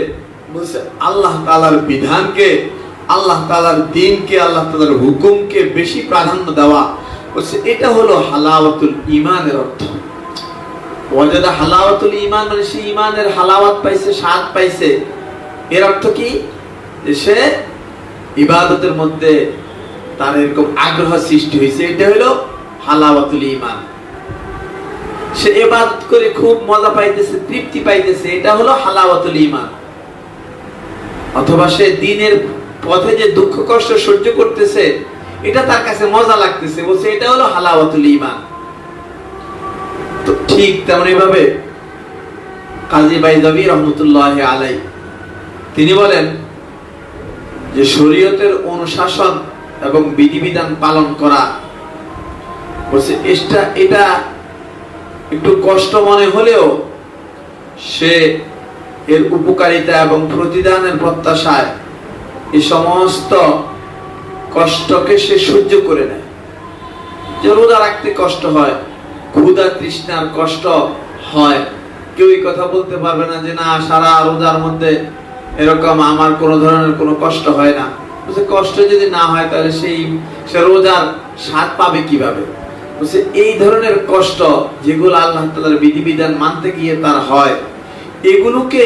[SPEAKER 1] আল্লাহ তাআলার বিধানকে, আল্লাহ তাআলার দ্বীনকে, আল্লাহ তাআলার হুকুমকে বেশি প্রাধান্য দেওয়া, এটা হলো হালাওয়াতুল ঈমানের অর্থ। ওয়াজাদা হালাওয়াতুল ঈমান মানে সে ঈমানের হালাওয়াত পাইছে, স্বাদ পাইছে। এর অর্থ কি? যে সে ইবাদতের মধ্যে তার এরকম আগ্রহ সৃষ্টি হয়েছে, এটা হলো হালাওয়াতুল ঈমান। সে ইবাদত করে খুব মজা পাইতেছে, তৃপ্তি পাইতেছে, এটা হলো হালাওয়াতুল ঈমান। অথবা সে দ্বীনের পথে যে দুঃখ কষ্ট সহ্য করতেছে এটা তার কাছে মজা লাগতেছে, বলছে এটা হলো হালাওয়াতুল ঈমান। তো ঠিক তেমনি ভাবে কাজী বাইদাবী রাহমাতুল্লাহি আলাইহি তিনি বলেন যে শরীয়তের অনুশাসন এবং বিধিবিধান পালন করা, বলছে এটা একটু কষ্ট মনে হলেও সে এর উপকারিতা এবং প্রতিদানের প্রত্যাশায় এই সমস্ত কষ্টকে সে সহ্য করে নেয়। যে রোজা রাখতে কষ্ট হয়, ক্ষুধা তৃষ্ণার কষ্ট হয়, কেউ এই কথা বলতে পারবে না যে না সারা রোজার মধ্যে এরকম আমার কোন ধরনের কোনো কষ্ট হয় না। কষ্ট যদি না হয় তাহলে সে রোজার স্বাদ পাবে কিভাবে? এই ধরনের কষ্ট যেগুলো আল্লাহ তাআলার বিধিবিধান মানতে গিয়ে তার হয়, এগুলোকে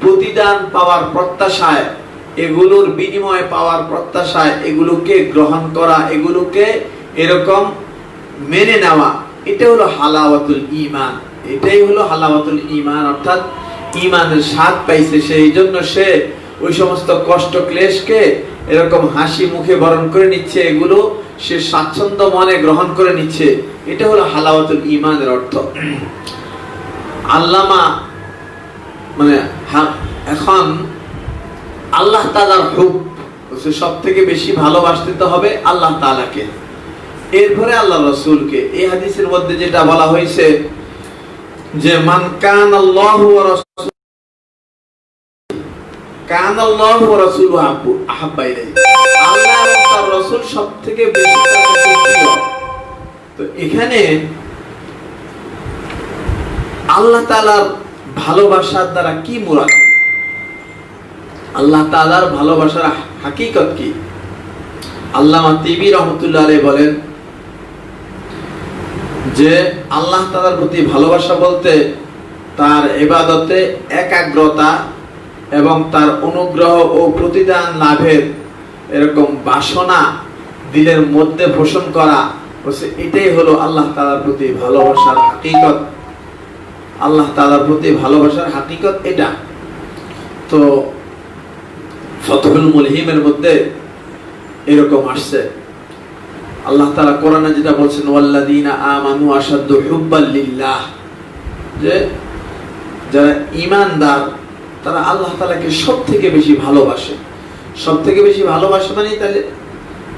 [SPEAKER 1] প্রতিদান পাওয়ার প্রত্যাশায়, এগুলোর বিনিময় পাওয়ার প্রত্যাশায় এগুলোকে গ্রহণ করা, এগুলোকে এরকম মেনে নেওয়া, এটা হলো হালাওয়াতুল ঈমান। এটাই হলো হালাওয়াতুল ঈমান, অর্থাৎ ঈমানের স্বাদ পাইছে, সেই জন্য সে ওই সমস্ত কষ্ট ক্লেশকে এরকম হাসি মুখে বরণ করে নিচ্ছে, এগুলো সে স্বাচ্ছন্দ্য মনে গ্রহণ করে নিচ্ছে। এটা হলো হালাওয়াতুল ঈমানের অর্থ। আল্লামা মানে এখন আল্লাহ তাআলার হুব সব থেকে বেশি ভালোবাসতে তো হবে আল্লাহ তাআলাকে, এরপরে আল্লাহ রাসূলকে। এই হাদিসের মধ্যে যেটা বলা হয়েছে যে মান কানাল্লাহু ওয়া রাসূলুহু কানাল্লাহু ওয়া রাসূলুহু আহাব্বা ইলাইহি, আল্লাহ এবং তার রাসূল সবথেকে বেশি তার কাছে প্রিয়। তো এখানে আল্লাহ তাআলার ভালোবাসার দ্বারা কি মুরাদ, আল্লাহ তাআলার ভালোবাসার হাকিকত কি? আল্লামা তিবি রহমাতুল্লাহ আলাইহি বলেন যে আল্লাহ তাআলার প্রতি ভালোবাসা বলতে তার ইবাদতে একাগ্রতা এবং তার অনুগ্রহ ও প্রতিদান লাভের এরকম বাসনা দিলের মধ্যে পোষণ করা, এটাই হলো আল্লাহ তাআলার প্রতি ভালোবাসার হাকিকত। আল্লাহ তাআলার প্রতি ভালোবাসার হাকিকত এটা। তো ফতহুল মুলহিমের মধ্যে এরকম আসছে, আল্লাহ তাআলা কোরআনে যেটা বলছেন ওয়াল্লাযীনা আমানু আশাদ্দু হুব্বাল লিল্লাহ, যে যারা ঈমানদার তারা আল্লাহ তাআলাকে সবথেকে বেশি ভালোবাসে। সবথেকে বেশি ভালোবাসে মানে তাহলে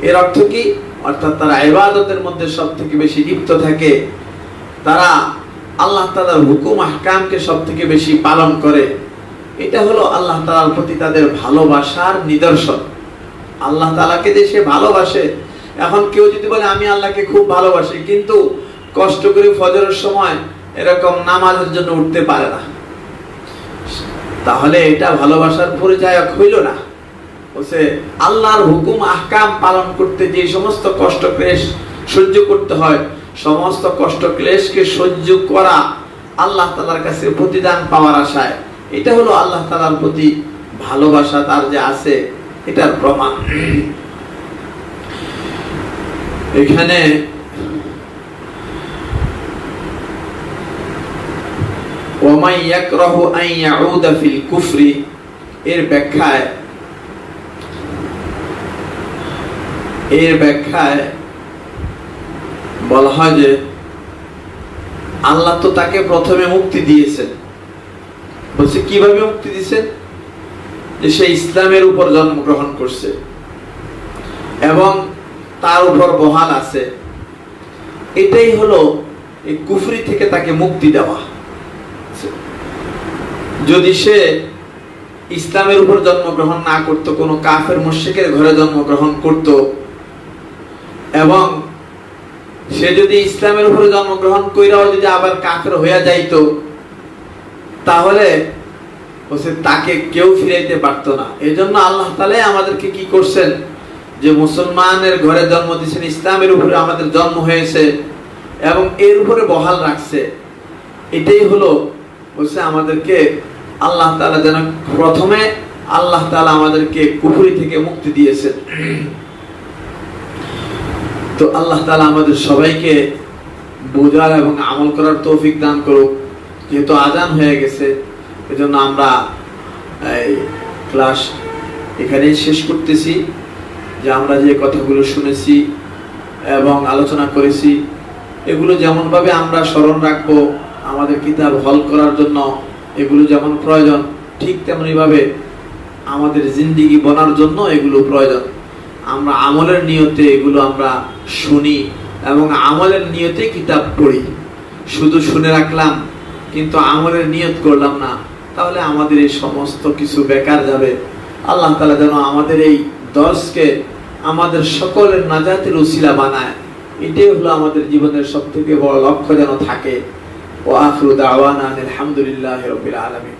[SPEAKER 1] এর অর্থ কি? অর্থাৎ তারা ইবাদতের মধ্যে সবথেকে বেশি লিপ্ত থাকে, তারা আল্লাহ তাআলার হুকুম আহকামকে সবথেকে বেশি পালন করে। এটা হলো আল্লাহ তাআলার প্রতি তাদের ভালোবাসার নিদর্শন। আল্লাহ তাআলাকে যে সে ভালোবাসে, এখন কেউ যদি বলে আমি আল্লাহকে খুব ভালোবাসি কিন্তু কষ্ট করে ফজরের সময় এরকম নামাজের জন্য উঠতে পারে না, তাহলে এটা ভালোবাসার পরিচায়ক হইল না। বলছে আল্লাহর হুকুম আহকাম পালন করতে যে সমস্ত কষ্ট ক্লেশ সহ্য করতে হয়, সমস্ত কষ্ট ক্লেশকে সহ্য করা আল্লাহ তাআলার কাছে প্রতিদান পাওয়ার আশায়, এটা হলো আল্লাহ তাআলার প্রতি ভালোবাসা তার যে আছে, এটার প্রমাণ। এখানে ওয়ামান ইয়াকরাহু আন ইয়াউদা ফিল কুফরি এর ব্যাখ্যায় বলা হয় যে আল্লাহ তো তাকে প্রথমে মুক্তি দিয়েছেন। বলছে কিভাবে মুক্তি দিয়েছেন? যে সে ইসলামের উপর জন্মগ্রহণ করছে এবং তার উপর বহাল আছে, এটাই হলো এই কুফরি থেকে তাকে মুক্তি দেওয়া। যদি সে ইসলামের উপর জন্মগ্রহণ না করত, কোনো কাফের মুশরিকের ঘরে জন্মগ্রহণ করত, এবং সে যদি ইসলামের উপরে জন্মগ্রহণ কইরাও যদি আবার কাফের হইয়া যাইতো, তাহলে তাকে কেউ ফিরাইতে পারতো না। এই জন্য আল্লাহ তাআলা আমাদেরকে কি করছেন, যে মুসলমানের ঘরে জন্ম দিয়েছেন, ইসলামের উপরে আমাদের জন্ম হয়েছে এবং এর উপরে বহাল রাখছে। এটাই হলো বলছে আমাদেরকে আল্লাহ তাআলা যেন প্রথমে আল্লাহ তাআলা আমাদেরকে কুফরি থেকে মুক্তি দিয়েছেন। তো আল্লাহ তাআলা আমাদের সবাইকে বোঝার এবং আমল করার তৌফিক দান করুক। যেহেতু আজান হয়ে গেছে, এজন্য আমরা এই ক্লাস এখানেই শেষ করতেছি। যে আমরা যে কথাগুলো শুনেছি এবং আলোচনা করেছি, এগুলো যেমন ভাবে আমরা স্মরণ রাখবো, আমাদের কিতাব হল করার জন্য এগুলো যেমন প্রয়োজন, ঠিক তেমনি ভাবে আমাদের জিন্দেগি বনার জন্য এগুলো প্রয়োজন। আমরা আমলের নিয়তে এগুলো আমরা শুনি এবং আমলের নিয়তে কিতাব পড়ি। শুধু শুনে রাখলাম কিন্তু আমলের নিয়ত করলাম না, তাহলে আমাদের এই সমস্ত কিছু বেকার যাবে। আল্লাহ তাআলা যেন আমাদের এই দর্শকে আমাদের সকলের নাজাতের উসিলা বানায়, এটাই হলো আমাদের জীবনের সবথেকে বড় লক্ষ্য যেন থাকে। ওয়া আখিরু দাওয়ানা আলহামদুলিল্লাহি রাব্বিল আলামিন।